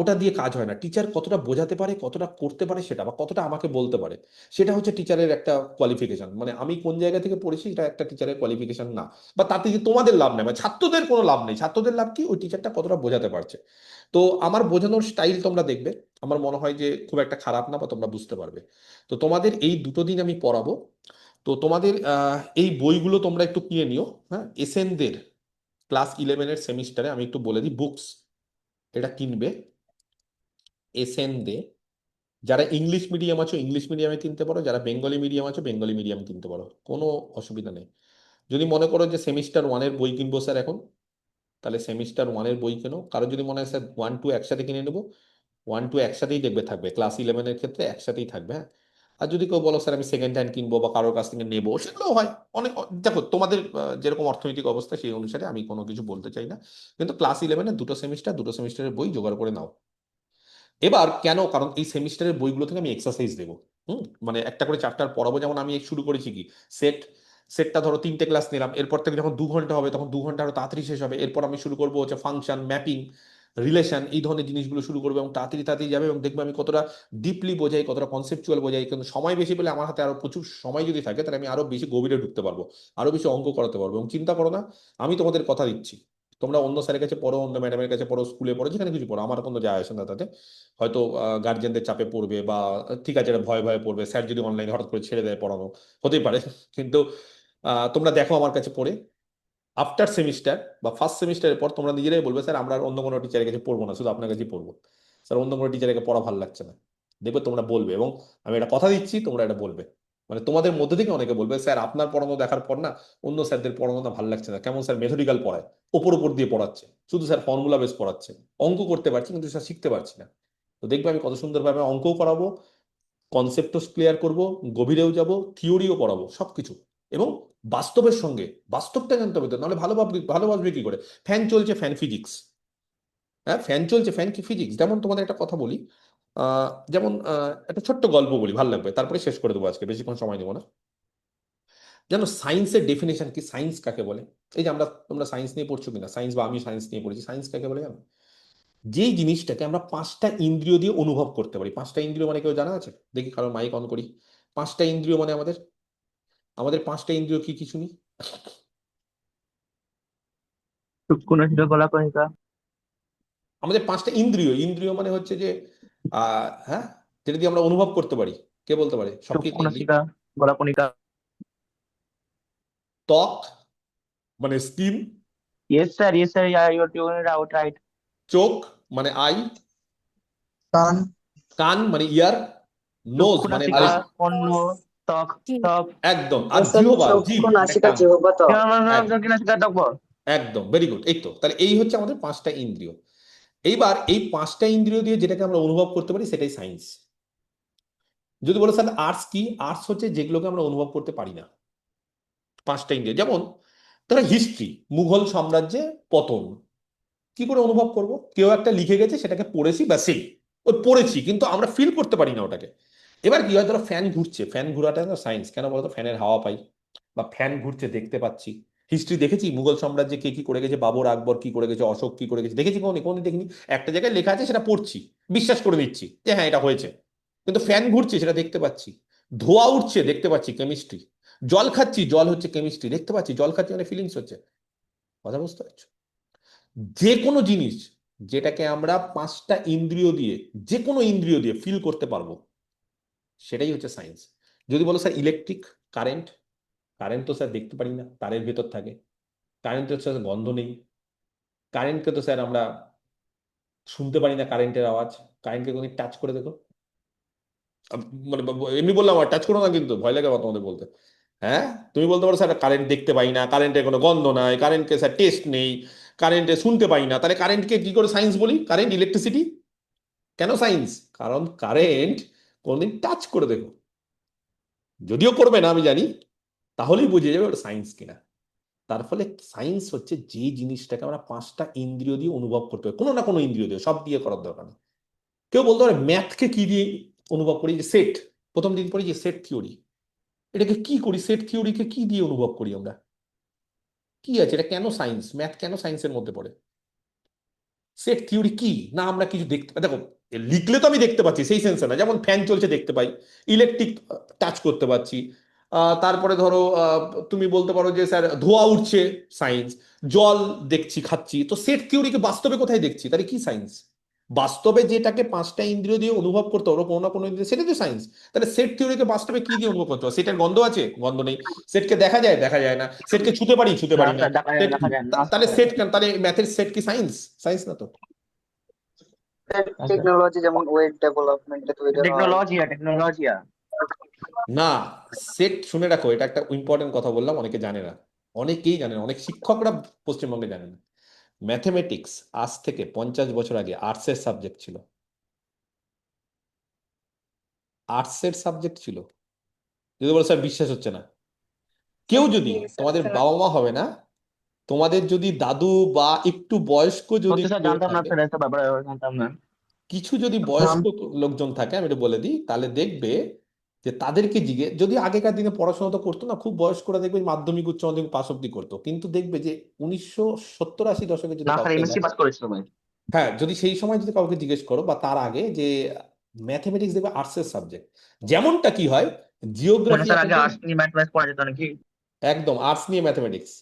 ওটা দিয়ে কাজ হয় না। টিচার কতটা বোঝাতে পারে, কতটা করতে পারে সেটা, বা কতটা আমাকে বলতে পারে, সেটা হচ্ছে টিচারের একটা কোয়ালিফিকেশন। মানে আমি কোন জায়গা থেকে পড়েছি এটা একটা টিচারের কোয়ালিফিকেশন না। বা তাতে যে তোমাদের লাভ নেই, মানে ছাত্রদের কোনো লাভ নেই, ছাত্রদের লাভ কি ওই টিচারটা কতটা বোঝাতে পারছে। তো আমার বোঝানোর স্টাইল তোমরা দেখবে, আমার মনে হয় যে খুব একটা খারাপ না, বা তোমরা বুঝতে পারবে। তো তোমাদের এই 2 দিন আমি পড়াবো। তো তোমাদের এই বইগুলো তোমরা একটু কিনে নিও। হ্যাঁ, এসএনদের ক্লাস 11-এর সেমিস্টারে আমি একটু বলে দিই, বুকস এটা কিনবে এসএন দে। যারা ইংলিশ মিডিয়াম আছো ইংলিশ মিডিয়ামে কিনতে পারো, যারা বেঙ্গলি মিডিয়াম আছো বেঙ্গলি মিডিয়াম কিনতে পারো, কোনো অসুবিধা নেই। যদি মনে করো যে সেমিস্টার 1-এর বই কিনবো স্যার এখন, তাহলে সেমিস্টার 1-এর বই কেনো। কারো যদি মনে হয় স্যার 1-2 একসাথে কিনে নেবো, 1-2 একসাথেই দেখবে থাকবে, ক্লাস 11-এর ক্ষেত্রে একসাথেই থাকবে। হ্যাঁ, আর যদি কেউ বলো স্যার আমি সেকেন্ড হ্যান্ড কিনবো বা কারোর কাছ থেকে নেবো, সেগুলোও হয়। অনেক দেখো তোমাদের যেরকম অর্থনৈতিক অবস্থা সেই অনুসারে আমি কোনো কিছু বলতে চাই না, কিন্তু ক্লাস 11-এর দুটো সেমিস্টারের বই জোগাড় করে নাও। এবার কেন, কারণ এই সেমিস্টারের বইগুলো থেকে আমি এক্সারসাইজ দেবো। মানে একটা করে চ্যাপ্টার পড়াবো। যেমন আমি শুরু করেছি কি, সেট, সেটটা ধরো 3টে ক্লাস নিলাম, এরপর থেকে যখন 2 ঘন্টা হবে তখন 2 ঘন্টা আরো তাড়াতাড়ি শেষ হবে। এরপর আমি শুরু করবো হচ্ছে ফাংশন, ম্যাপিং, রিলেশন, এই ধরনের জিনিসগুলো শুরু করবো, এবং তাড়াতাড়ি তাড়াতাড়ি যাবে, এবং দেখবে আমি কতটা ডিপলি বোঝাই, কতটা কনসেপচুয়াল বোঝাই। কিন্তু সময় বেশি পেলে আমার হাতে আরো প্রচুর সময় যদি থাকে, তাহলে আমি আরো বেশি গভীরে ঢুকতে পারবো, আরো বেশি অঙ্ক করাতে পারবো। এবং চিন্তা করো না, আমি তোমাদের কথা দিচ্ছি, তোমরা অন্য স্যারের কাছে পড়ো, অন্য ম্যাডামের কাছে পড়ো, স্কুলে পড়ো, যেখানে কিছু পড়ো, আমার কোনো যায় আসে না তাতে। হয়তো গার্জেনদের চাপে পড়বে, বা ঠিক আছে এটা ভয়ে ভয়ে পড়বে, স্যার যদি অনলাইনে হঠাৎ করে ছেড়ে দেয় পড়ানো, হতেই পারে। কিন্তু তোমরা দেখো আমার কাছে পড়ে, আফটার সেমিস্টার বা ফার্স্ট সেমিস্টারের পর তোমরা নিজেরাই বলবে স্যার আমরা আর অন্য কোনো টিচারের কাছে পড়বো না, শুধু আপনার কাছেই পড়বো, স্যার অন্য কোনো টিচারকে পড়া ভালো লাগছে না। দেখবে তোমরা বলবে, এবং আমি এটা কথা দিচ্ছি তোমরা এটা বলবে। মানে তোমাদের মধ্যে থেকে অনেকে বলবে স্যার আপনার পড়ানো দেখার পর না অন্য স্যারদের পড়ানো না ভালো লাগছে না, কেমন স্যার মেথডিক্যাল পড়ায়, ওপর উপর দিয়ে পড়াচ্ছে, শুধু স্যার ফর্মুলা বেস পড়াচ্ছে, অঙ্ক করতে পারছি কিন্তু স্যার শিখতে পারছি না। তো দেখবে আমি কত সুন্দরভাবে অঙ্কও করাবো, কনসেপ্টও ক্লিয়ার করব, গভীরেও যাব, থিওরিও পড়াবো, সবকিছু। এবং বাস্তবের সঙ্গে, বাস্তবটা জানতে হবে তো, নাহলে ভালোবাসবে কি করে। ফ্যান চলছে, ফ্যান ফিজিক্স। হ্যাঁ, ফ্যান চলছে, ফ্যান কি ফিজিক্স। যেমন তোমাদের একটা কথা বলি, যেমন একটা ছোট্ট গল্প বলি, ভালো লাগবে, তারপরে শেষ করে দেবো, আজকে বেশিক্ষণ সময় দেবো না। জানো সায়েন্সের ডেফিনেশন কি, সায়েন্স কাকে বলে? এই যে আমরা, তোমরা সায়েন্স নিয়ে পড়ছো কিনা, সায়েন্স বা আমি সায়েন্স নিয়ে পড়েছি, সায়েন্স কাকে বলে জানো? যেই জিনিসটাকে আমরা 5টা ইন্দ্রিয় দিয়ে অনুভব করতে পারি। 5টা ইন্দ্রিয় মানে কেউ জানা আছে? দেখি কারো মাইক অন করি। 5টা ইন্দ্রিয় মানে আমাদের, আমাদের 5টা ইন্দ্রিয় কি কি শুনি? চক্ষু নাসিকা গলা কণিকা। আমাদের 5টা ইন্দ্রিয়, ইন্দ্রিয় মানে হচ্ছে যে হ্যাঁ, যেটা দিয়ে আমরা অনুভব করতে পারি। কে বলতে পারে সব কি চক্ষু ইন্দ্রিয়? নাসিকা গলা কণিকা। ত্বক মানে skin, Yes sir, yeah, you're out right. চোখ মানে আই, কান। কান মানে ইয়ার, নোজ চক্ষু মানে নাসিকা নাক, কর্ণ ত্বক ত্বক। একদম, আর স্যার জিহ্বা, জিভ চক্ষু মানে নাসিকা টাং। জিহ্বা ত্বক। চক্ষু নাসিকা ত্বক। একদম ভেরি গুড। এই তো, তাহলে এই হচ্ছে আমাদের 5টা ইন্দ্রিয়। এইবার এই 5টা ইন্দ্রিয় দিয়ে যেটাকে আমরা অনুভব করতে পারি সেটাই সায়েন্স। যদি বলো স্যার আর্টস কি, আর্টস হচ্ছে যেগুলোকে আমরা অনুভব করতে পারি না। 5টা ইন্দ্রিয়, যেমন ধরো হিস্ট্রি, মুঘল সাম্রাজ্যে পতন, কি করে অনুভব করব? কেউ একটা লিখে গেছে, সেটাকে পড়েছি বা সেই ওই পড়েছি, কিন্তু আমরা ফিল করতে পারি না ওটাকে। এবার কি হয়, ধরো ফ্যান ঘুরছে, ফ্যান ঘোরাটা না সায়েন্স, কেন বলতো, ফ্যানের হাওয়া পাই, বা ফ্যান ঘুরছে দেখতে পাচ্ছি। হিস্ট্রি দেখেছি, মুঘল সাম্রাজ্যে কে কি করে গেছে, বাবর আকবর কি করে গেছে, অশোক কি করে গেছে, দেখেছি কোনো কোনো দেখিনি। একটা জায়গায় লেখা আছে সেটা পড়ছি, বিশ্বাস করে নিচ্ছি যে হ্যাঁ এটা হয়েছে, কিন্তু ফ্যান ঘুরছে সেটা দেখতে পাচ্ছি। ধোঁয়া উঠছে দেখতে পাচ্ছি, কেমিস্ট্রি। জল খাচ্ছি, জল হচ্ছে কেমিস্ট্রি, দেখতে পাচ্ছি, জল খাচ্ছি মানে ফিলিংস হচ্ছে। কথা বুঝতে পারছো? যে কোনো জিনিস যেটাকে আমরা 5টা ইন্দ্রিয় দিয়ে, যে কোনো ইন্দ্রিয় দিয়ে ফিল করতে পারবো, সেটাই হচ্ছে সায়েন্স। যদি বলো স্যার ইলেকট্রিক, কারেন্ট, কারেন্ট তো স্যার দেখতে পারি না, তারের ভেতর থাকে। কারেন্টের স্যার গন্ধ নেই। কারেন্টকে তো স্যার আমরা শুনতে পারি না, কারেন্টের আওয়াজ। কারেন্টকে কোনদিন টাচ করে দেখো। মানে এমনি বললাম, আর টাচ করো না কিন্তু, ভয় লাগে আমার তোমাদের বলতে। হ্যাঁ, তুমি বলতে পারো স্যার কারেন্ট দেখতে পাই না, কারেন্টের কোনো গন্ধ নাই, কারেন্টকে স্যার টেস্ট নেই, কারেন্টে শুনতে পাই না, তাহলে কারেন্টকে কি করে সায়েন্স বলি? Current, electricity. কেন সায়েন্স? কারণ কারেন্ট কোনদিন টাচ করে দেখো, যদিও করবে না আমি জানি, তাহলেই বুঝে যাবে ওটা সায়েন্স কিনা। তার ফলে সায়েন্স হচ্ছে যে জিনিসটাকে আমরা 5টা ইন্দ্রিয় দিয়ে অনুভব করতে পারি, কোনো না কোনো ইন্দ্রিয় দিয়ে, সব দিয়ে করার দরকার নেই। কেউ বলতে পারে ম্যাথকে কি দিয়ে অনুভব করি, যে সেট, প্রথম দিন পড়ি যে সেট থিওরি, এটাকে কি করি, সেট থিওরিকে কি দিয়ে অনুভব করি আমরা? কি আছে এটা, কেন সায়েন্স, ম্যাথ কেন সায়েন্সের মধ্যে পড়ে? সেট থিওরি কি না আমরা কিছু দেখতে দেখো, লিখলে তো আমি দেখতে পাচ্ছি সেই সেন্সে না, যেমন ফ্যান চলছে দেখতে পাই, ইলেকট্রিক টাচ করতে পারছি, তারপরে ধরো তুমি বলতে পারো যে স্যার ধোঁয়া উঠছে, সায়েন্স। জল দেখছি খাচ্ছি, তো সেট থিওরিকে বাস্তবে কোথায় দেখছি, তাহলে কি সায়েন্স? বাস্তবে যেটাকে পাঁচটা ইন্দ্রিয় দিয়ে অনুভব করতে হবে কোনো না কোনো ইন্দ্রিয়, সেটাই তো সায়েন্স। তাহলে সেট থিওরিকে বাস্তবে কি দিয়ে অনুভব করতে হবে? সেটার গন্ধ আছে? গন্ধ নেই। সেটকে দেখা যায়? দেখা যায় না। সেটকে ছুতে পারি? ছুতে না পারি না। স্যার, দেখা যায় সেট না, কি? দেখা যায় না তাহলে স্যার। সেট কেন, তাহলে ম্যাথের সেট কি সায়েন্স? সায়েন্স না তো। না স্যার, টেকনোলজি যেমন ওয়েব ডেভেলপমেন্টে তৈরি হয়। টেকনোলজিয়া। না, সেট শুনে রাখো, এটা একটা ইম্পর্টেন্ট কথা বললাম, অনেকে জানে না, অনেকেই জানে না, অনেক শিক্ষকরা পশ্চিমবঙ্গে জানে না। ম্যাথমেটিক্স আজ থেকে 50 বছর আগে আর্টসের সাবজেক্ট ছিল। আর্টসের সাবজেক্ট ছিল। যদি বলো স্যার বিশ্বাস হচ্ছে না, কেউ যদি, তোমাদের বাবা মা হবে না, তোমাদের যদি দাদু বা একটু বয়স্ক যদি সত্যি স্যার, কেউ জানতাম না থাকে, স্যার, একটা ব্যাপারে জানতাম না। কিছু যদি বয়স্ক লোকজন থাকে, আমি এটা বলে দিই, তাহলে দেখবে যে তাদেরকে জিজ্ঞেস, যদি আগেকার দিনে পড়াশোনা তো করতো না, খুব বয়স্করা দেখবে মাধ্যমিক উচ্চ মাধ্যমিক পাস অব্দি করতো, কিন্তু দেখবে যে 1970-80 দশকে যদি না স্যার, কাউকে এমএসসি দেখো, পাস করেছিল ভাই। হ্যাঁ যদি সেই সময় যদি কাউকে জিজ্ঞেস করো বা তার আগে, যে ম্যাথমেটিক্স দেখবে আর্টসের সাবজেক্ট। যেমনটা কি হয়, মানে জিওগ্রাফি স্যার এখন আগে দেখবে, আর্টস নিয়ে ম্যাথ পড়া যেত নাকি? একদম আর্টস নিয়ে ম্যাথমেটিক্স।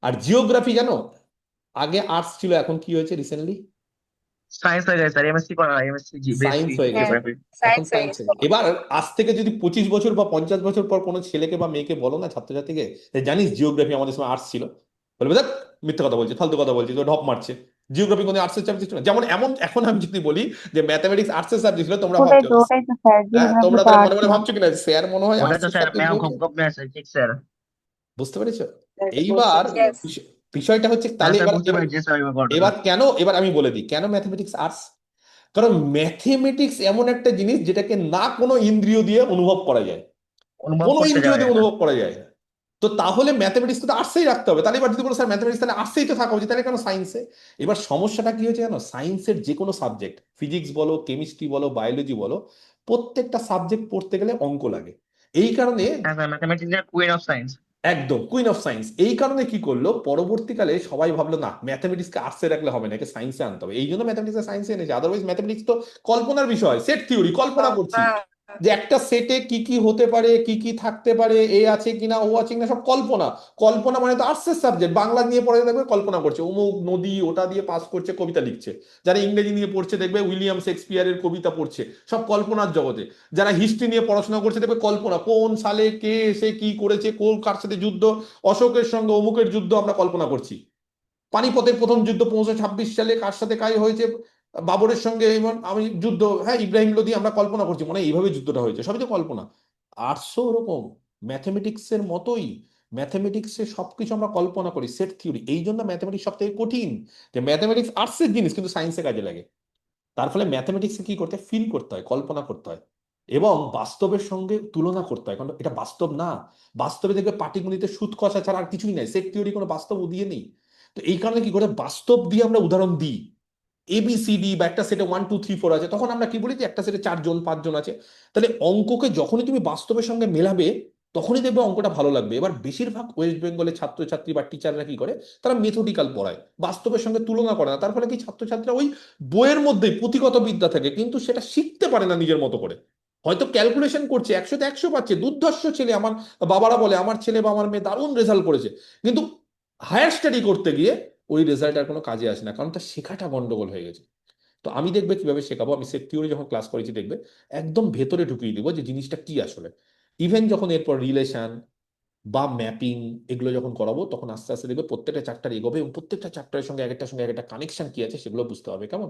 আর জিওগ্রাফি জানো, আগে আর্টস ছিল, এখন কি হয়েছে রিসেন্টলি? সায়েন্স হয়ে গেছে স্যার, এমএসসি করা, এমএসসি সায়েন্স বিএসসি হয়ে গেছে। জিওগ্রাফি। এখন সায়েন্স হয়ে গেছে। এবার আজ থেকে যদি 25 বছর বা 50 বছর পর কোনো ছেলেকে বা মেয়েকে বলো না, ছাত্রছাত্রীকে, যে জানিস জিওগ্রাফি আমাদের সময় আর্টস ছিল, বলবে দেখ মিথ্যে কথা বলছে, ফালতু কথা বলছে, তো ঢপ মারছে। জিওগ্রাফি কোনো আর্টসের সাবজেক্ট ছিল না। যেমন এমন এখন আমি যদি বলি যে ম্যাথমেটিক্স আর্টসের সাবজেক্ট ছিল, তোমরা ওটাই ভাবছো, তো ওটাই তো স্যার, হ্যাঁ জিওগ্রাফি তোমরা তো তাহলে মনে আর্টস মনে না। ভাবছো কিনা স্যার মনে হয় ওটা তো আর্টসের স্যার সাবজেক্ট ম্যাম বলছে। গপ আছে, ঠিক স্যার। বুঝতে পেরেছো? এইবার বিষয়টা হচ্ছে, হ্যাঁ তাহলে স্যার, এবার বুঝতে এবার পেরেছি স্যার ওই ব্যাপারটা। এবার কেন, এবার আমি বলে দিই কেন ম্যাথমেটিক্স আর্টস। কারণ ম্যাথমেটিক্স এমন একটা জিনিস যেটাকে না কোনো ইন্দ্রিয় দিয়ে অনুভব করা যায়, অনুভব কোনো করতে ইন্দ্রিয় যায় দিয়ে না। অনুভব করা যায় না। তো তাহলে ম্যাথমেটিক্স তো আর্টসেই রাখতে হবে। তাহলে এবার যদি বলো স্যার ম্যাথমেটিক্স, তাহলে আর্টসেই তো থাকা উচিত, তাহলে কেন সায়েন্সে? এবার সমস্যাটা কি হয়েছে জানো, সায়েন্সের যে কোনো সাবজেক্ট, ফিজিক্স বলো, কেমিস্ট্রি বলো, বায়োলজি বলো, প্রত্যেকটা সাবজেক্ট পড়তে গেলে অঙ্ক লাগে। এই কারণে, হ্যাঁ স্যার, ম্যাথমেটিক্স এর কুইন অফ সায়েন্স। একদম কুইন অফ সায়েন্স, এই কারণে কি করলো পরবর্তীকালে সবাই ভাবলো না ম্যাথমেটিক্সকে আর্টসে রাখলে হবে না, একে সায়েন্সে আনতে হবে, এই জন্য ম্যাথমেটিক্স সায়েন্সে এনেছে। আদারওয়াইজ ম্যাথমেটিক্স তো কল্পনার বিষয়, সেট থিওরি, কল্পনা করছি যে একটা সেটে কি কি হতে পারে, কি কি থাকতে পারে, এ আছে কিনা, ও আছে কিনা, সব কল্পনা। কল্পনা মানে তো আর্টসের সাবজেক্ট, বাংলা নিয়ে পড়ে দেখবে কল্পনা করছে, অমুক নদী ওটা দিয়ে পাস করছে, কবিতা লিখছে। যারা ইংরেজি নিয়ে পড়ছে দেখবে উইলিয়াম শেক্সপিয়ারের কবিতা পড়ছে, সব কল্পনার জগতে। যারা হিস্ট্রি নিয়ে পড়াশোনা করছে দেখবে কল্পনা, কোন সালে কে এসে কি করেছে, কোন কার সাথে যুদ্ধ, অশোকের সঙ্গে অমুকের যুদ্ধ আমরা কল্পনা করছি। পানিপথের প্রথম যুদ্ধ 1526 সালে কার সাথে কাই হয়েছে, বাবরের সঙ্গে এমন আমি যুদ্ধ, হ্যাঁ ইব্রাহিম লোদি, আমরা কল্পনা করছি মানে এইভাবে যুদ্ধটা হয়েছে, সবই তো কল্পনা। আর্টসও ওরকম, ম্যাথমেটিক্সের মতোই। ম্যাথমেটিক্সে সবকিছু আমরা কল্পনা করি, সেট থিওরি। এই জন্য ম্যাথমেটিক্স সব থেকে কঠিন, যে ম্যাথমেটিক্স আর্টসের জিনিস কিন্তু সায়েন্সে কাজে লাগে। তার ফলে ম্যাথমেটিক্সে কি করতে হয়, ফিল করতে হয়, কল্পনা করতে হয়, এবং বাস্তবের সঙ্গে তুলনা করতে হয়, কারণ এটা বাস্তব না। বাস্তবে দেখবে পাটিগণিতে সুদ কষা ছাড়া আর কিছুই নাই, সেট থিওরি কোনো বাস্তব দিয়ে নেই। তো এই কারণে কি করে বাস্তব দিয়ে আমরা উদাহরণ দিই, এবিসিডি বা একটা সেটে 1 2 3 4 আছে, তখন আমরা কি বলি যে একটা সেটে 4 জন 5 জন আছে। তাহলে অঙ্ককে যখনই তুমি বাস্তবের সঙ্গে মেলাবে, তখনই দেখবে অঙ্কটা ভালো লাগবে। এবার বেশিরভাগ ওয়েস্ট বেঙ্গলের ছাত্রছাত্রী বা টিচাররা কি করে, তারা মেথডিক্যাল পড়ায়, বাস্তবের সঙ্গে তুলনা করে না। তার ফলে কি ছাত্রছাত্রীরা ওই বইয়ের মধ্যেই পুঁথিগত বিদ্যা থাকে, কিন্তু সেটা শিখতে পারে না নিজের মতো করে। হয়তো ক্যালকুলেশন করছে, 100-তে 100 পাচ্ছে, দুর্ধর্ষ ছেলে, আমার বাবারা বলে আমার ছেলে বা আমার মেয়ে দারুণ রেজাল্ট করেছে, কিন্তু হায়ার স্টাডি করতে গিয়ে ওই রেজাল্ট আর কোনো কাজে আসে না, কারণ তার শেখাটা গন্ডগোল হয়ে গেছে। তো আমি দেখবে কিভাবে শেখাবো, আমি সেট থিওরি যখন ক্লাস করেছি দেখবে একদম ভেতরে ঢুকিয়ে দিব যে জিনিসটা কি আসলে। ইভেন যখন এরপর রিলেশন বা ম্যাপিং এগুলো যখন করাবো, তখন আস্তে আস্তে দেখবে প্রত্যেকটা চ্যাপ্টার এগোবে, এবং প্রত্যেকটা চ্যাপ্টারের সঙ্গে এক একটা কানেকশন কি আছে সেগুলো বুঝতে হবে, কেমন।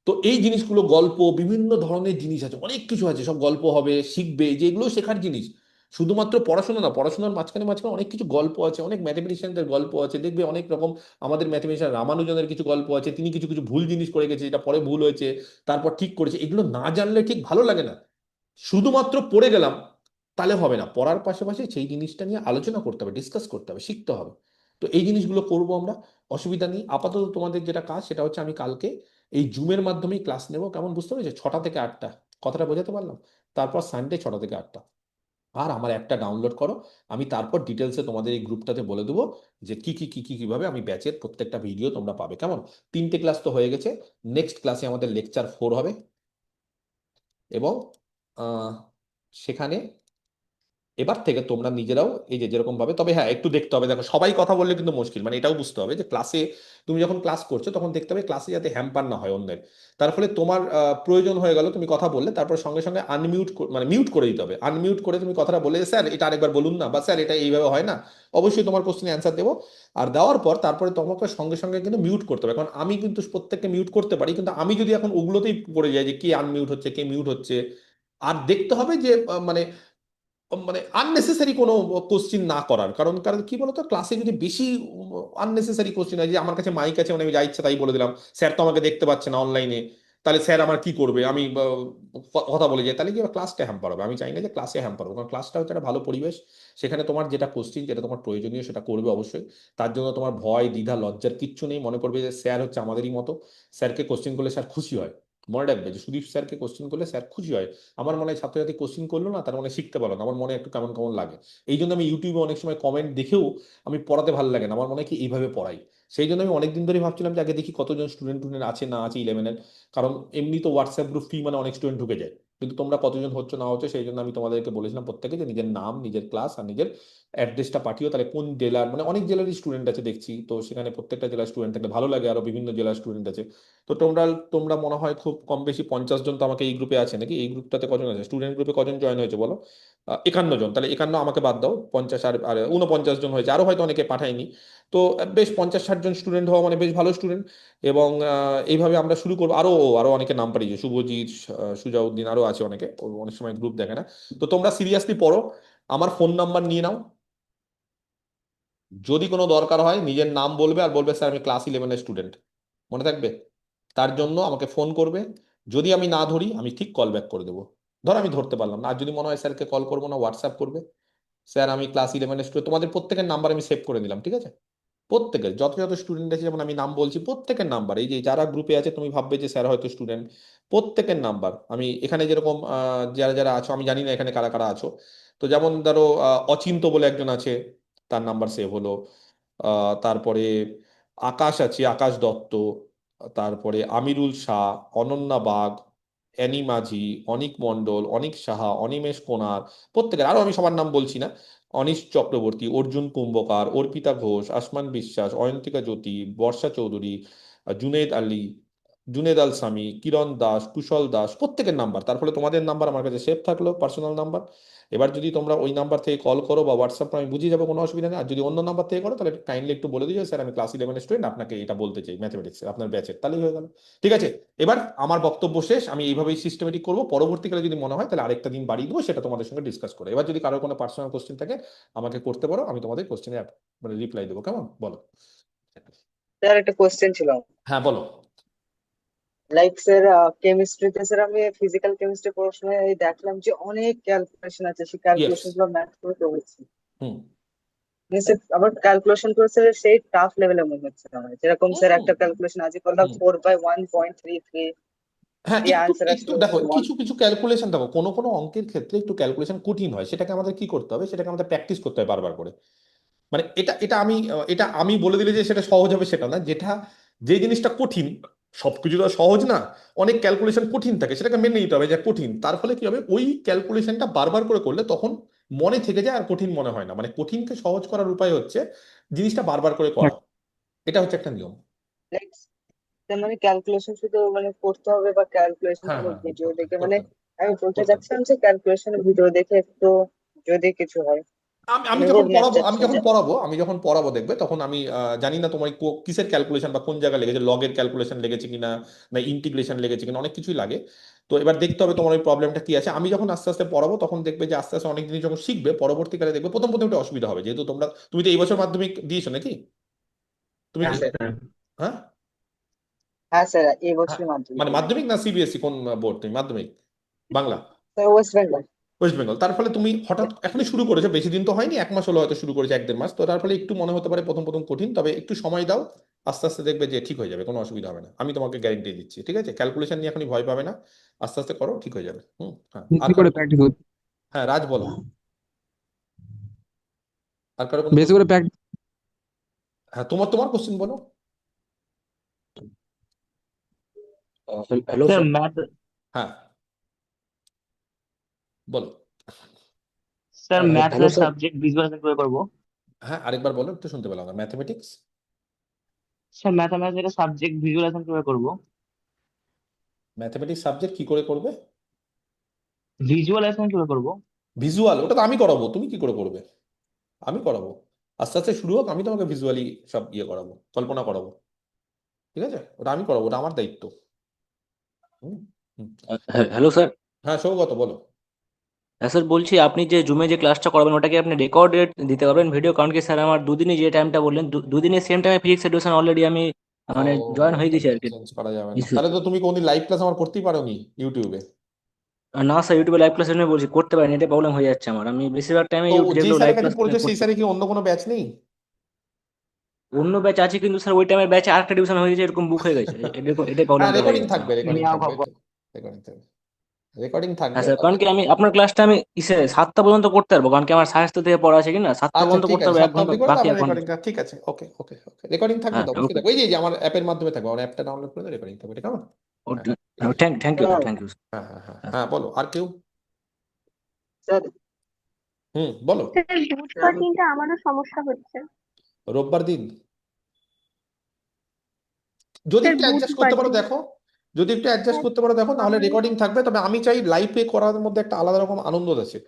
তো এই জিনিসগুলো, গল্প, বিভিন্ন ধরনের জিনিস আছে, অনেক কিছু আছে, সব গল্প হবে, শিখবে, যে এগুলো শেখার জিনিস। শুধুমাত্র পড়াশোনা না, পড়াশোনার মাঝখানে মাঝখানে অনেক কিছু গল্প আছে, অনেক ম্যাথমেটিশিয়ানদের গল্প আছে, দেখবে অনেক রকম। আমাদের ম্যাথমেটিশিয়ান রামানুজনের কিছু গল্প আছে, তিনি কিছু কিছু ভুল জিনিস করে গেছে, যেটা পরে ভুল হয়েছে, তারপর ঠিক করেছে। এগুলো না জানলে ঠিক ভালো লাগে না। শুধুমাত্র পড়ে গেলাম তাহলে হবে না, পড়ার পাশাপাশি সেই জিনিসটা নিয়ে আলোচনা করতে হবে, ডিসকাস করতে হবে, শিখতে হবে। তো এই জিনিসগুলো করবো আমরা, অসুবিধা নেই। আপাতত তোমাদের যেটা কাজ সেটা হচ্ছে, আমি কালকে এই জুমের মাধ্যমেই ক্লাস নেবো, কেমন বুঝতে পেরেছো, 6টা থেকে 8টা। কথাটা বোঝাতে পারলাম? তারপর সানডে 6টা থেকে 8টা। আর আমার অ্যাপটা ডাউনলোড করো। আমি তারপর ডিটেলসে তোমাদের এই গ্রুপটাতে বলে দেবো যে কিভাবে আমি ব্যাচের প্রত্যেকটা ভিডিও তোমরা পাবে। কেমন? 3টে ক্লাস তো হয়ে গেছে। নেক্সট ক্লাসে আমাদের লেকচার 4 হবে এবং আহ, সেখানে এবার থেকে তোমরা নিজেরাও এই যে যেরকম ভাবে, তবে হ্যাঁ একটু দেখতে হবে, দেখো সবাই কথা বললে কিন্তু মুশকিল, মানে এটাও বুঝতে হবে যে ক্লাসে তুমি যখন ক্লাস করছো তখন দেখতে হবে ক্লাসে যাতে হ্যাম্পার না হয় অন্যের। তার ফলে তোমার প্রয়োজন হয়ে গেল, তুমি কথা বললে তারপর সঙ্গে সঙ্গে আনমিউট মানে মিউট করে দিতে হবে। আনমিউট করে তুমি কথাটা বলে স্যার এটা আরেকবার বলুন না, বা স্যার এটা এইভাবে হয় না। অবশ্যই তোমার কোশ্চেনে অ্যান্সার দেবো। আর দেওয়ার পর তারপরে তোমাকে সঙ্গে সঙ্গে কিন্তু মিউট করতে হবে, কারণ আমি কিন্তু প্রত্যেককে মিউট করতে পারি, কিন্তু আমি যদি এখন ওগুলোতেই পড়ে যাই যে কে আনমিউট হচ্ছে কে মিউট হচ্ছে, আর দেখতে হবে যে মানে আননেসেসারি কোনো কোশ্চিন না করার, কারণ কারণ কি বলতো ক্লাসে যদি বেশি আননেসেসারি কোশ্চিন হয় যে আমার কাছে মাইক আছে মানে আমি যা ইচ্ছা তাই বলে দিলাম, স্যার তো আমাকে দেখতে পাচ্ছে না অনলাইনে, তাহলে স্যার আমার কি করবে, আমি কথা বলে যাই, তাহলে কি ক্লাসটা হ্যাম্পার হবে। আমি চাই না যে ক্লাসে হ্যাম্পার হবে, কারণ ক্লাসটা হচ্ছে একটা ভালো পরিবেশ। সেখানে তোমার যেটা কোশ্চিন যেটা তোমার প্রয়োজনীয় সেটা করবে অবশ্যই। তার জন্য তোমার ভয় দ্বিধা লজ্জার কিচ্ছু নেই, মনে করবে যে স্যার হচ্ছে আমাদেরই মতো, স্যারকে কোশ্চিন করলে স্যার খুশি হয়। মনে রাখবে যে সুদীপ স্যারকে কোশ্চিন করলে স্যার খুশি হয়। আমার মনে হয় ছাত্রছাত্রী কোশ্চিন করলো না তার মানে শিখতে পারলো না, আমার মনে একটু কেমন কেমন লাগে। এই জন্য আমি ইউটিউবে অনেক সময় কমেন্ট দেখেও আমি পড়াতে ভালো লাগে না, আমার মনে হয় কি এইভাবে পড়াই। সেই জন্য আমি অনেকদিন ধরে ভাবছিলাম যে আগে দেখি কতজন স্টুডেন্ট টুডেন্ট আছে না আছে 11-এর, কারণ এমনি তো হোয়াটসঅ্যাপ গ্রুপ ফ্রি মানে অনেক স্টুডেন্ট ঢুকে যায়, কিন্তু তোমরা কতজন হচ্ছে না হচ্ছে সেই জন্য আমি তোমাদেরকে বলেছিলাম প্রত্যেকে যে নিজের নাম নিজের ক্লাস আর নিজের অ্যাড্রেসটা পাঠিও, তাহলে কোন জেলার, মানে অনেক জেলারই স্টুডেন্ট আছে দেখছি, তো সেখানে প্রত্যেকটা জেলার স্টুডেন্ট থাকলে ভালো লাগে, আরো বিভিন্ন জেলার স্টুডেন্ট আছে। তো তোমরা তোমরা মনে হয় খুব কম বেশি 50 জন তো আমাকে এই গ্রুপে আছে নাকি, এই গ্রুপটাতে কজন আছে স্টুডেন্ট গ্রুপে কজন জয়েন হয়েছে বলো? 51 জন, তাহলে 51 আমাকে বাদ দাও, 50 আর আর 49 জন হয়েছে, আরো হয়তো অনেকে পাঠায়নি। তো বেশ 50-60 জন স্টুডেন্ট হওয়া মানে বেশ ভালো স্টুডেন্ট। এবং এইভাবে আমরা শুরু করবো। আরো আরো অনেকে নাম পাঠিয়েছে, শুভজিৎ, সুজাউদ্দিন, আরো আছে অনেকে, ও অনেক সময় গ্রুপ দেখে না। তো তোমরা সিরিয়াসলি পড়ো, আমার ফোন নাম্বার নিয়ে নাও, যদি কোনো দরকার হয় নিজের নাম বলবে আর বলবে স্যার আমি ক্লাস 11-এর স্টুডেন্ট, মনে থাকবে। তার জন্য আমাকে ফোন করবে, যদি আমি না ধরি আমি ঠিক কল ব্যাক করে দেবো। ধর আমি ধরতে পারলাম না, আর যদি মনে হয় স্যারকে কল করবো না হোয়াটসঅ্যাপ করবে, স্যার আমি ক্লাস 11-এর স্টুডেন্ট, তোমাদের প্রত্যেকের নাম্বার আমি সেভ করে দিলাম, ঠিক আছে? প্রত্যেকের যত যত স্টুডেন্ট আছে, যেমন আমি নাম বলছি প্রত্যেকের নাম্বার, এই যে যারা গ্রুপে আছে তুমি ভাববে যে স্যার হয়তো স্টুডেন্ট, প্রত্যেকের নাম্বার আমি এখানে যেরকম যারা যারা আছো আমি জানি না এখানে কারা কারা আছো, তো যেমন ধরো অচিন্ত বলে একজন আছে, তার নাম্বার সেভ হলো। তারপরে আকাশ আছে, আকাশ দত্ত, তারপরে আমিরুল শাহ, অনন্যা বাগ, অ্যানি মাঝি, অনিক মণ্ডল, অনিক সাহা, অনিমেষ কোনার, প্রত্যেকের, আরো আমি সবার নাম বলছি না, অনিশ চক্রবর্তী, অর্জুন কুম্ভকার, অর্পিতা ঘোষ, আসমান বিশ্বাস, অয়ন্তিকা জ্যোতি, বর্ষা চৌধুরী, জুনেদ আলী, জুনেদ আল সামি, কিরণ দাস, কুশল দাস, প্রত্যেকের নাম্বার, তার ফলে তোমাদের নাম্বার আমার কাছে সেভ থাকলো পার্সোনাল নাম্বার। এবার যদি তোমরা ওই নাম্বার থেকে কল করো বা হোয়াটসঅ্যাপ আমি বুঝিয়ে যাবো, কোনো অসুবিধা নেই। আর যদি অন্য নাম্বার থেকে করো তাহলে কাইন্ডলি একটু বলে দিও স্যার আমি ক্লাস 11-এর স্টুডেন্ট, আপনাকে এটা বলতে চাই ম্যাথমেটিক্সের আপনার ব্যাচের, তাহলেই হয়ে গেল। ঠিক আছে, এবার আমার বক্তব্য শেষ, আমি এইভাবেই সিস্টেমেটিক করবো, পরবর্তীকালে যদি মনে হয় তাহলে আরেকটা দিন বাড়িয়ে দেবো, সেটা তোমাদের সঙ্গে ডিসকাস করে। এবার যদি কারোর কোনো পার্সোনাল কোশ্চেন থাকে আমাকে করতে পারো, আমি তোমাদের কোশ্চেনে মানে রিপ্লাই দেবো, কেমন বলো? স্যার একটা কোশ্চেন ছিল। হ্যাঁ বলো। লাইক স্যার, কেমিস্ট্রিতে স্যার আমি ফিজিক্যাল কেমিস্ট্রি পড়ার সময় এই দেখলাম যে অনেক ক্যালকুলেশন আছে, সেই ইয়েস। ক্যালকুলেশন গুলো ম্যাথ করে হয়েছে। হুম। আবার ক্যালকুলেশন করে স্যার সেই টাফ লেভেলের মনে হচ্ছে আমার, যেরকম স্যার হুম। একটা ক্যালকুলেশন আজকে করলাম হুম। 4/1.33, হ্যাঁ দিয়ে একটু আনসার একটু আসলো দেখো, ওয়ান। কিছু কিছু ক্যালকুলেশন দেখো, কোনো কোনো অঙ্কের ক্ষেত্রে একটু ক্যালকুলেশন কঠিন হয়, সেটাকে আমাদের কি করতে হবে, সেটাকে আমাদের প্র্যাকটিস করতে হবে বারবার করে। মানে এটা এটা আমি বলে দিলে যে সেটা সহজ হবে সেটা না, যেটা যে জিনিসটা কঠিন, সবকিছু তো আর সহজ না, অনেক ক্যালকুলেশন কঠিন থাকে, সেটাকে মেনে নিতে হবে যে কঠিন, তার ফলে কি হবে ওই ক্যালকুলেশনটা বারবার করে করলে তখন মনে থেকে যায় আর কঠিন মনে হয় না। মানে কঠিনকে সহজ করার উপায় হচ্ছে জিনিসটা বারবার করে করা, এটা হচ্ছে একটা নিয়ম। লাইক মানে ক্যালকুলেশন শুধু মানে করতে হবে বা ক্যালকুলেশন হ্যাঁ কোনো হ্যাঁ হ্যাঁ, ভিডিও করতে দেখে, মানে করতে আমি বলতে করতে চাচ্ছিলাম যে ক্যালকুলেশনের ভিডিও দেখে একটু যদি কিছু হয়, আমি আমি মানে যখন রোড ম্যাপ পড়াবো, চাচ্ছিলাম যে। আমি যখন পড়াবো দেখবে তখন আমি জানি না তোমার কিসের ক্যালকুলেশন বা কোন জায়গায় লেগেছে, লগের ক্যালকুলেশন লেগেছে কিনা, না ইন্টিগ্রেশন লেগেছে কিনা, অনেক কিছুই লাগে। তো এবার দেখতে হবে তোমার ওই প্রবলেমটা কি আছে। আমি যখন আস্তে আস্তে পড়াবো তখন দেখবে যে আস্তে আস্তে অনেক জিনিস যখন শিখবে পরবর্তীকালে দেখবে প্রথম প্রথম একটু অসুবিধা হবে, যেহেতু তুমি তো এই বছর মাধ্যমিক দিয়েছো নাকি? তুমি হ্যাঁ কি? স্যার। হ্যাঁ। হ্যাঁ স্যার, এই হ্যাঁ, বছরই মাধ্যমিক মানে দিলাম। মাধ্যমিক না সিবিএসই, কোন বোর্ড তুমি মাধ্যমিক? Bangla? Sir West Bengal. West Bengal. তার ফলে তুমি হঠাৎ এখনই শুরু করেছো, বেশি দিন তো হয়নি, 1 মাস হলো হয়তো, শুরু করেছে 1-1.5 মাস, তো তার ফলে একটু মনে হতে পারে প্রথম প্রথম কঠিন, তবে একটু সময় দাও, আস্তে আস্তে দেখবে যে ঠিক হয়ে যাবে, কোনো অসুবিধা হবে না, আমি তোমাকে গ্যারেন্টি দিচ্ছি। ঠিক আছে, ক্যালকুলেশন নিয়ে এখনই ভয় পাবে না, আস্তে আস্তে করো ঠিক হয়ে যাবে। হুম। হ্যাঁ আর কি করে কারো? প্র্যাকটিস হচ্ছে? হ্যাঁ রাজ বলো। আর কারো কোনো বেশি করে প্র্যাকটিস। হ্যাঁ, তোমার তোমার কোশ্চেন বলো। Hello sir sir. ম্যাথ হ্যাঁ, বলো। স্যার হ্যালো ম্যাথের স্যার। সাবজেক্ট ভিজুয়ালাইজেশন কিভাবে করবো? হ্যাঁ, আরেকবার বলো, একটু শুনতে পেলাম না। Mathematics sir mathematics subject visualisation কিভাবে করবো? ম্যাথমেটিক্স সাবজেক্ট কি করে করবে? ভিজুয়ালাইজেশন কিভাবে করবো? ভিজুয়াল, ওটা তো আমি করাবো, তুমি কি করে করবে? আমি করাবো। আস্তে আস্তে শুরু হোক, আমি তোমাকে ভিজুয়ালি সব ইয়ে করাবো, কল্পনা করাবো। ঠিক আছে, ওটা আমি করাবো, ওটা আমার দায়িত্ব। হুম হুম। Hello sir. হ্যাঁ, সৌগত বলো। হ্যাঁ স্যার, বলছি আপনি যে জুমে যে ক্লাসটা করাবেন ওটাকে আপনি রেকর্ডেড দিতে পারবেন ভিডিও? কারণ কি স্যার, আমার দুদিনই যে টাইমটা বললেন, দুদিনের সেম টাইমে ফিজিক্স এডুকেশন অলরেডি আমি ও, মানে জয়েন হয়ে গেছি তাহলে আর কি। চেঞ্জ করা যাবে না। তাহলে তো তুমি কোনদিন লাইভ ক্লাস আমার করতেই পারোনি ইউটিউবে। না স্যার, ইউটিউবে লাইভ ক্লাস জন্য বলছি করতে পারিনি, এটা প্রবলেম হয়ে যাচ্ছে আমার। আমি বেশিরভাগ টাইমে তো যে যেগুলো স্যারের লাইভ কাছে ক্লাস পড়েছো সেই করছি। স্যারের কি অন্য কোনো ব্যাচ নেই? অন্য ব্যাচ আছে কিন্তু স্যার ওই টাইমের ব্যাচে আরেকটা ডিভিশন হয়ে গেছে, এরকম বুক হয়ে গেছে, এটাই হ্যাঁ, প্রবলেমটা হয়ে রেকর্ডিং যাচ্ছে থাকবে, আমার। রেকর্ডিং মিয়াও থাকবে, গপ। রেকর্ডিং থাকবে, রেকর্ডিং হ্যাঁ থাকবে। স্যার, কারণ কি আমি আপনার ক্লাসটা আমি 7টা পর্যন্ত করতে পারবো, কারণ কি আমার স্বাস্থ্য থেকে পড়া আছে কিনা, 7টা আচ্ছা পর্যন্ত ঠিক করতে আছে, পারবো, 7টা 1 ঘন্টা অবধি করে বাকি তারপরে 1 ঘন্টা। রেকর্ডিং। ঠিক আছে, ওকে ওকে ওকে, রেকর্ডিং থাকবে হ্যাঁ তো অবশ্যই ওকে। থাকবে। ওই যে আমার অ্যাপের মাধ্যমে থাকবে, আমার অ্যাপটা ডাউনলোড করে রেকর্ডিং থাকবে, ঠিক আছে? হ্যাঁ, ঠিক আছে। Thank you sir, thank you. হ্যাঁ হ্যাঁ হ্যাঁ হ্যাঁ, বলো আর কেউ। স্যার বলো। স্যার বুধবার দিনটা আমারও সমস্যা হচ্ছে। রোববার দিন যদি স্যার একটু অ্যাডজাস্ট বুধবার করতে পারো দিন। দেখো, যদি একটু অ্যাডজাস্ট স্যার করতে পারো দেখো, নাহলে আমি রেকর্ডিং থাকবে। তবে আমি চাই লাইভে করার মধ্যে একটা আলাদা রকম আনন্দ আছে।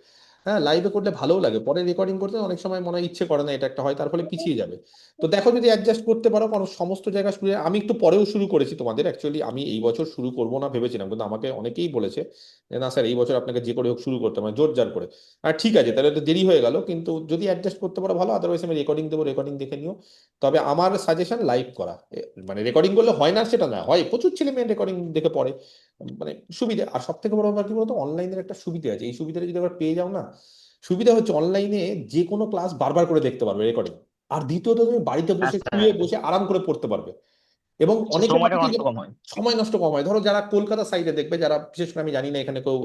হ্যাঁ, লাইভে করলে ভালোও লাগে, পরে রেকর্ডিং করতে অনেক সময় মনে হয় ইচ্ছে করে না, এটা একটা হয়, তার ফলে পিছিয়ে যাবে। তো দেখো যদি অ্যাডজাস্ট করতে পারো, কারণ সমস্ত জায়গা শুরু আমি একটু পরেও শুরু করেছি তোমাদের। অ্যাকচুয়ালি আমি এই বছর শুরু করব না ভেবেছিলাম, কিন্তু আমাকে অনেকেই বলেছে যে না স্যার এই বছর আপনাকে যে করে হোক শুরু করতে হবে, জোর জার করে। আর ঠিক আছে, তাহলে তো দেরি হয়ে গেল, কিন্তু যদি অ্যাডজাস্ট করতে পারো ভালো, আদারওয়াইজ আমি রেকর্ডিং দেবো, রেকর্ডিং দেখে নিও। তবে আমার সাজেশন লাইভ করা। মানে রেকর্ডিং করলে হয় না সেটা না, হয়, প্রচুর ছেলে মেয়ে রেকর্ডিং দেখে পড়ে। মানে সুবিধা। আর সব থেকে বড় ব্যাপার কি বলতো, অনলাইনের একটা সুবিধা আছে, এই সুবিধাটা যদি আবার পেয়ে যাও না, সুবিধা হচ্ছে অনলাইনে যে কোনো ক্লাস বারবার করে দেখতে পারবে রেকর্ডিং। আর দ্বিতীয়ত তুমি বাড়িতে হ্যাঁ বসে স্যার, শুয়ে বসে আরাম করে পড়তে পারবে। এবং অনেকের সময়টা আছে কি নষ্ট যে কম হয়। সময় নষ্ট কম হয়। ধরো যারা কলকাতা সাইডে দেখবে, যারা বিশেষ করে, আমি জানি না এখানে কেউ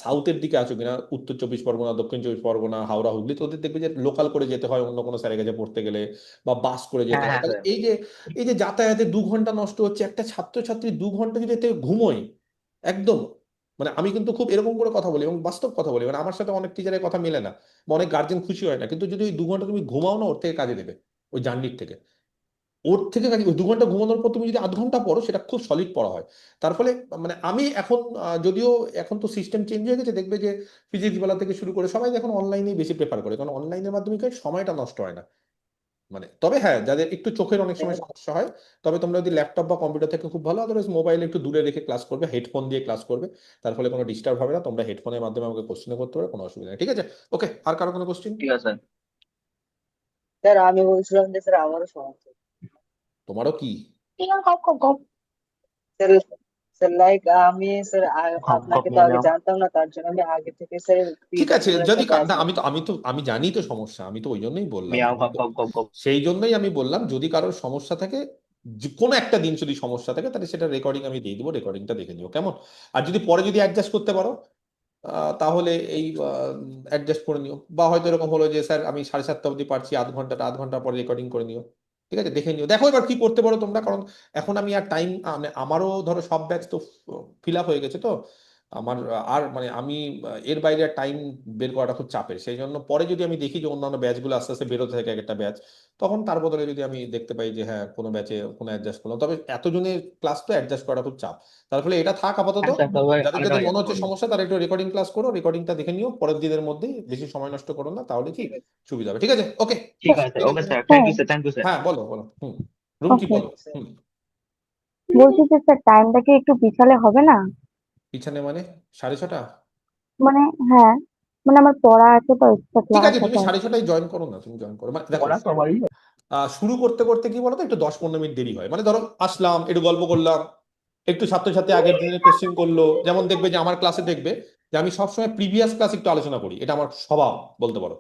সাউথের দিকে আছো কিনা, উত্তর চব্বিশ পরগনা, দক্ষিণ চব্বিশ পরগনা, হাওড়া, হুগলি, তো ওদের দেখবে যে লোকাল করে যেতে হয় অন্য কোনো স্যারের কাছে পড়তে গেলে, বা বাস করে যেতে হ্যাঁ হয়। হ্যাঁ তাহলে স্যার। এই যে যাতায়াতে 2 ঘন্টা নষ্ট হচ্ছে, একটা ছাত্রছাত্রী 2 ঘন্টা যদি এতে ঘুমোয় একদম। মানে আমি কিন্তু খুব এরকম করে কথা বলি এবং বাস্তব কথা বলি, মানে আমার সাথে অনেক টিচারের কথা মেলে না, বা অনেক গার্জেন খুশি হয় না, কিন্তু যদি ওই 2 ঘন্টা তুমি ঘুমাও না, ওর থেকে কাজে দেবে, ওই জার্নির থেকে। ওর থেকে কাজে ওই 2 ঘন্টা ঘুমানোর পর তুমি যদি আধ ঘন্টা পড়ো, সেটা খুব সলিড পড়া হয়। তার ফলে মানে আমি এখন যদিও এখন তো সিস্টেম চেঞ্জ হয়ে গেছে, দেখবে যে ফিজিক্স বেলা থেকে শুরু করে সবাই এখন অনলাইনেই বেশি প্রেফার করে, কারণ অনলাইনের মাধ্যমে কি হয়, সময়টা নষ্ট হয় না। মানে তবে হ্যাঁ, যাদের একটু চোখের অনেক সময় সমস্যা হয়, তবে তোমরা যদি ল্যাপটপ বা কম্পিউটার থেকে খুব ভালো, আদারওয়াইজ মোবাইল একটু দূরে রেখে ক্লাস করবে, হেডফোন দিয়ে ক্লাস করবে, তার ফলে কোনো ডিস্টার্ব হবে না। তোমরা হেডফোনের মাধ্যমে আমাকে কোশ্চেন করতে পারো, কোনো অসুবিধা নেই। ঠিক আছে, ওকে। আর কারো কোনো কোশ্চেন? ঠিক আছে স্যার। স্যার আমি বলছিলাম যে স্যার আমারও সমস্যা। তোমারও কি? স্যার স্যার লাইক আমি স্যার গপ গপ আপনাকে তো নিয়ে আগে নাও। জানতাম না, তার জন্য আমি আগে থেকে স্যার ঠিক আছে, পিডব্লিউ একটা যদি ব্যাচ না, নিয়েছি। আমি জানি তো সমস্যা, আমি তো ওই জন্যই বললাম, মিয়াও গপ গপ গপ গপ। সেই জন্যই আমি বললাম যদি কারোর সমস্যা থাকে, যে কোনো একটা দিন যদি সমস্যা থাকে, তাহলে সেটা রেকর্ডিং আমি দিয়ে দিবো, রেকর্ডিংটা দেখে নিও কেমন। আর যদি পরে যদি অ্যাডজাস্ট করতে পারো, তাহলে এই অ্যাডজাস্ট করে নিও। বা হয়তো এরকম হলো যে স্যার আমি 7:30 অবধি পারছি, আধ ঘন্টা পরে রেকর্ডিং করে নিও। ঠিক আছে, দেখে নিও, দেখো এবার কি করতে পারো তোমরা। কারণ এখন আমি আর টাইম, মানে আমারও ধরো সব ব্যাচ তো ফিল আপ হয়ে গেছে, তো আমার আর মানে আমি এর বাইরে টাইম বের করাটা খুব চাপের। সেই জন্য পরে যদি আমি দেখি যে অন্যান্য ব্যাচগুলো আস্তে আস্তে বেরোতে থাকে এক একটা ব্যাচ, তখন তার বদলে যদি আমি দেখতে পাই যে হ্যাঁ কোনো ব্যাচে কোনো অ্যাডজাস্ট করলাম, তবে এতজনের ক্লাস তো অ্যাডজাস্ট করাটা খুব চাপ। তার ফলে এটা থাক আপাতত। হ্যাঁ স্যার, তবে যাদের আলাদা যাদের হয়ে মনে যাবে হচ্ছে প্রবলেম। সমস্যা, তারা একটু রেকর্ডিং ক্লাস করো, রেকর্ডিংটা দেখে নিও পরের দিনের মধ্যেই, বেশি সময় নষ্ট করো না, তাহলে কি সুবিধা হবে। ঠিক আছে, ওকে। ঠিক আছে ঠিক ওকে আছে। Sir, thank you sir, thank you sir. হ্যাঁ, বলো বলো। রুমকি ওকে, বলো। স্যার বলছি যে স্যার টাইমটা কি একটু পিছালে হবে না? পিছনে মানে 6:30? মানে হ্যাঁ, মানে আমার পড়া আছে তো, এক্সট্রা ঠিক ক্লাস আছে, তুমি আছে। 6:30 জয়েন করো না, তুমি জয়েন করো, মানে দেখো পড়া সবারই। শুরু করতে করতে কি বলতো, একটু 10-15 মিনিট দেরি হয়। মানে ধরো আসলাম, একটু গল্প করলাম, একটু ছাত্রছাত্রী আগের দিনের কোশ্চেন করলো, যেমন দেখবে যে আমার ক্লাসে দেখবে যে আমি সবসময় প্রিভিয়াস ক্লাস একটু আলোচনা করি, এটা আমার স্বভাব বলতে পারো।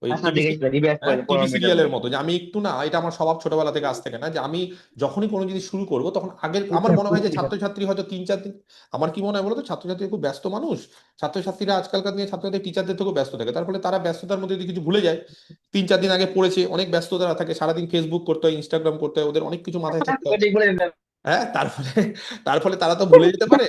ওই আচ্ছা টিভি দেখেছি, রিভাইজ হ্যাঁ করে টিভি 15 মিনিটের সিরিয়ালের মতো। মতো, যে আমি একটু না, এটা আমার স্বভাব ছোটবেলা থেকে আজ থেকে না, যে আমি যখনই কোনো জিনিস শুরু করব তখন আগের আমার মনে হয় যে ছাত্রছাত্রী হয়তো 3-4 দিন, আমার কি মনে হয় বলতো, ছাত্রছাত্রী খুব ব্যস্ত মানুষ, ছাত্রছাত্রীরা আজকালকার দিনে ছাত্রছাত্রী টিচারদের থেকেও ব্যস্ত থাকে, তার ফলে তারা ব্যস্ততার মধ্যে যদি কিছু ভুলে যায়, 3-4 দিন আগে পড়েছে, অনেক ব্যস্ততা থাকে, সারাদিন ফেসবুক করতে হয়, ইনস্টাগ্রাম করতে হয়, ওদের অনেক কিছু মাথায় থাকতে হয়, ঠিক বলেছেন। হ্যাঁ তার ফলে তারা তো ভুলে যেতে পারে।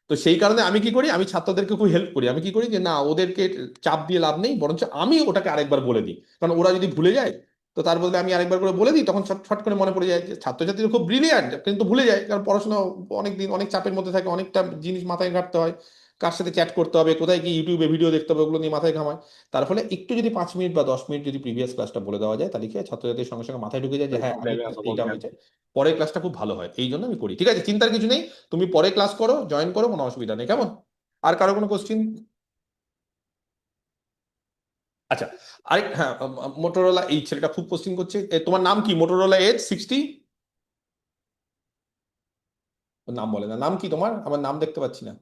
তো সেই কারণে আমি কি করি, আমি ছাত্রদেরকে খুব হেল্প করি, আমি কি করি যে না, ওদেরকে চাপ দিয়ে লাভ নেই, বরঞ্চ আমি ওটাকে আরেকবার বলে দিই, কারণ ওরা যদি ভুলে যায়, তো তার বদলে আমি আরেকবার করে বলে দিই, তখন ছট ছট করে মনে পড়ে যায়। যে ছাত্রছাত্রীরা খুব ব্রিলিয়ান্ট কিন্তু ভুলে যায়, কারণ পড়াশোনা অনেক দিন অনেক চাপের মধ্যে থাকে, অনেকটা জিনিস মাথায় ঘাটতে হয়, কার সাথে চ্যাট করতে হবে, কোথায় কি ইউটিউবে ভিডিও দেখতে হবে, ওগুলো নিয়ে মাথায় ঘামায়। তার ফলে একটু যদি 5 মিনিট বা 10 মিনিট যদি প্রিভিয়াস ক্লাসটা বলে দেওয়া যায়, তাহলে কি হয়, ছাত্রছাত্রীর সঙ্গে সঙ্গে মাথায় ঢুকে যায় যে হ্যাঁ আগের ক্লাসে এইটা হয়েছে, পরের ক্লাসটা খুব ভালো হয়, এই জন্য আমি করি। ঠিক আছে, চিন্তার কিছু নেই, তুমি পরে ক্লাস করো, জয়েন করো, কোনো অসুবিধা নেই, কেমন? আর কারো কোনো কোশ্চিন? আচ্ছা, আরেক হ্যাঁ, মোটরোলা, এই ছেলেটা খুব কোশ্চিন করছে, তোমার নাম কি? Motorola H60? নাম বলে না, নাম কি তোমার? আমার নাম দেখতে পাচ্ছি না।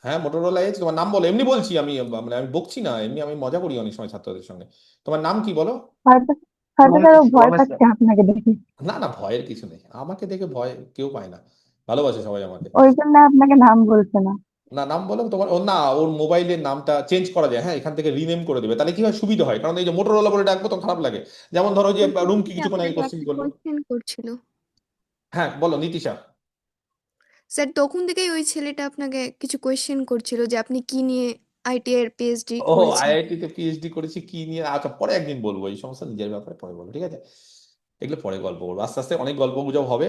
হ্যাঁ মোটরোলা এজ, তোমার নাম বলো, এমনি বলছি আমি, মানে আমি বকছি না, এমনি আমি মজা করি অনেক সময় ছাত্রদের সঙ্গে। তোমার নাম কি বলো? হয়তো হয়তো তারা ভয় পাচ্ছে আপনাকে দেখে, না না, ভয়ের কিছু নেই, আমাকে দেখে ভয় কেউ পায় না, ভালোবাসে সবাই আমাকে। ওই জন্য আপনাকে নাম বলছে না। না নাম বলো তোমার, ও না, ওর মোবাইলের নামটা চেঞ্জ করা যায়, হ্যাঁ এখান থেকে রিনেম করে দেবে, তাহলে কি হয়, সুবিধা হয়, কারণ এই যে মোটরোলা বলে ডাকবো তো খারাপ লাগে। যেমন ধরো যে তখন রুমকি থেকে কিছুক্ষণ আগে আপনাকে কোশ্চিন একটা করলো। কোয়েশ্চেন করছিল। হ্যাঁ বলো নীতিশা। স্যার তখন থেকেই ওই ছেলেটা আপনাকে কিছু কোয়েশ্চেন করছিল যে আপনি কি নিয়ে আইটিআই এর পিএইচডি ও করেছেন। আইআইটি তে পিএইচডি করেছি কি নিয়ে, আচ্ছা পরে একদিন বলবো, এই সমস্ত নিজের ব্যাপারে পরে বলবো, ঠিক আছে, এগুলো পরে গল্প করবো, আস্তে আস্তে অনেক গল্প গুজব হবে।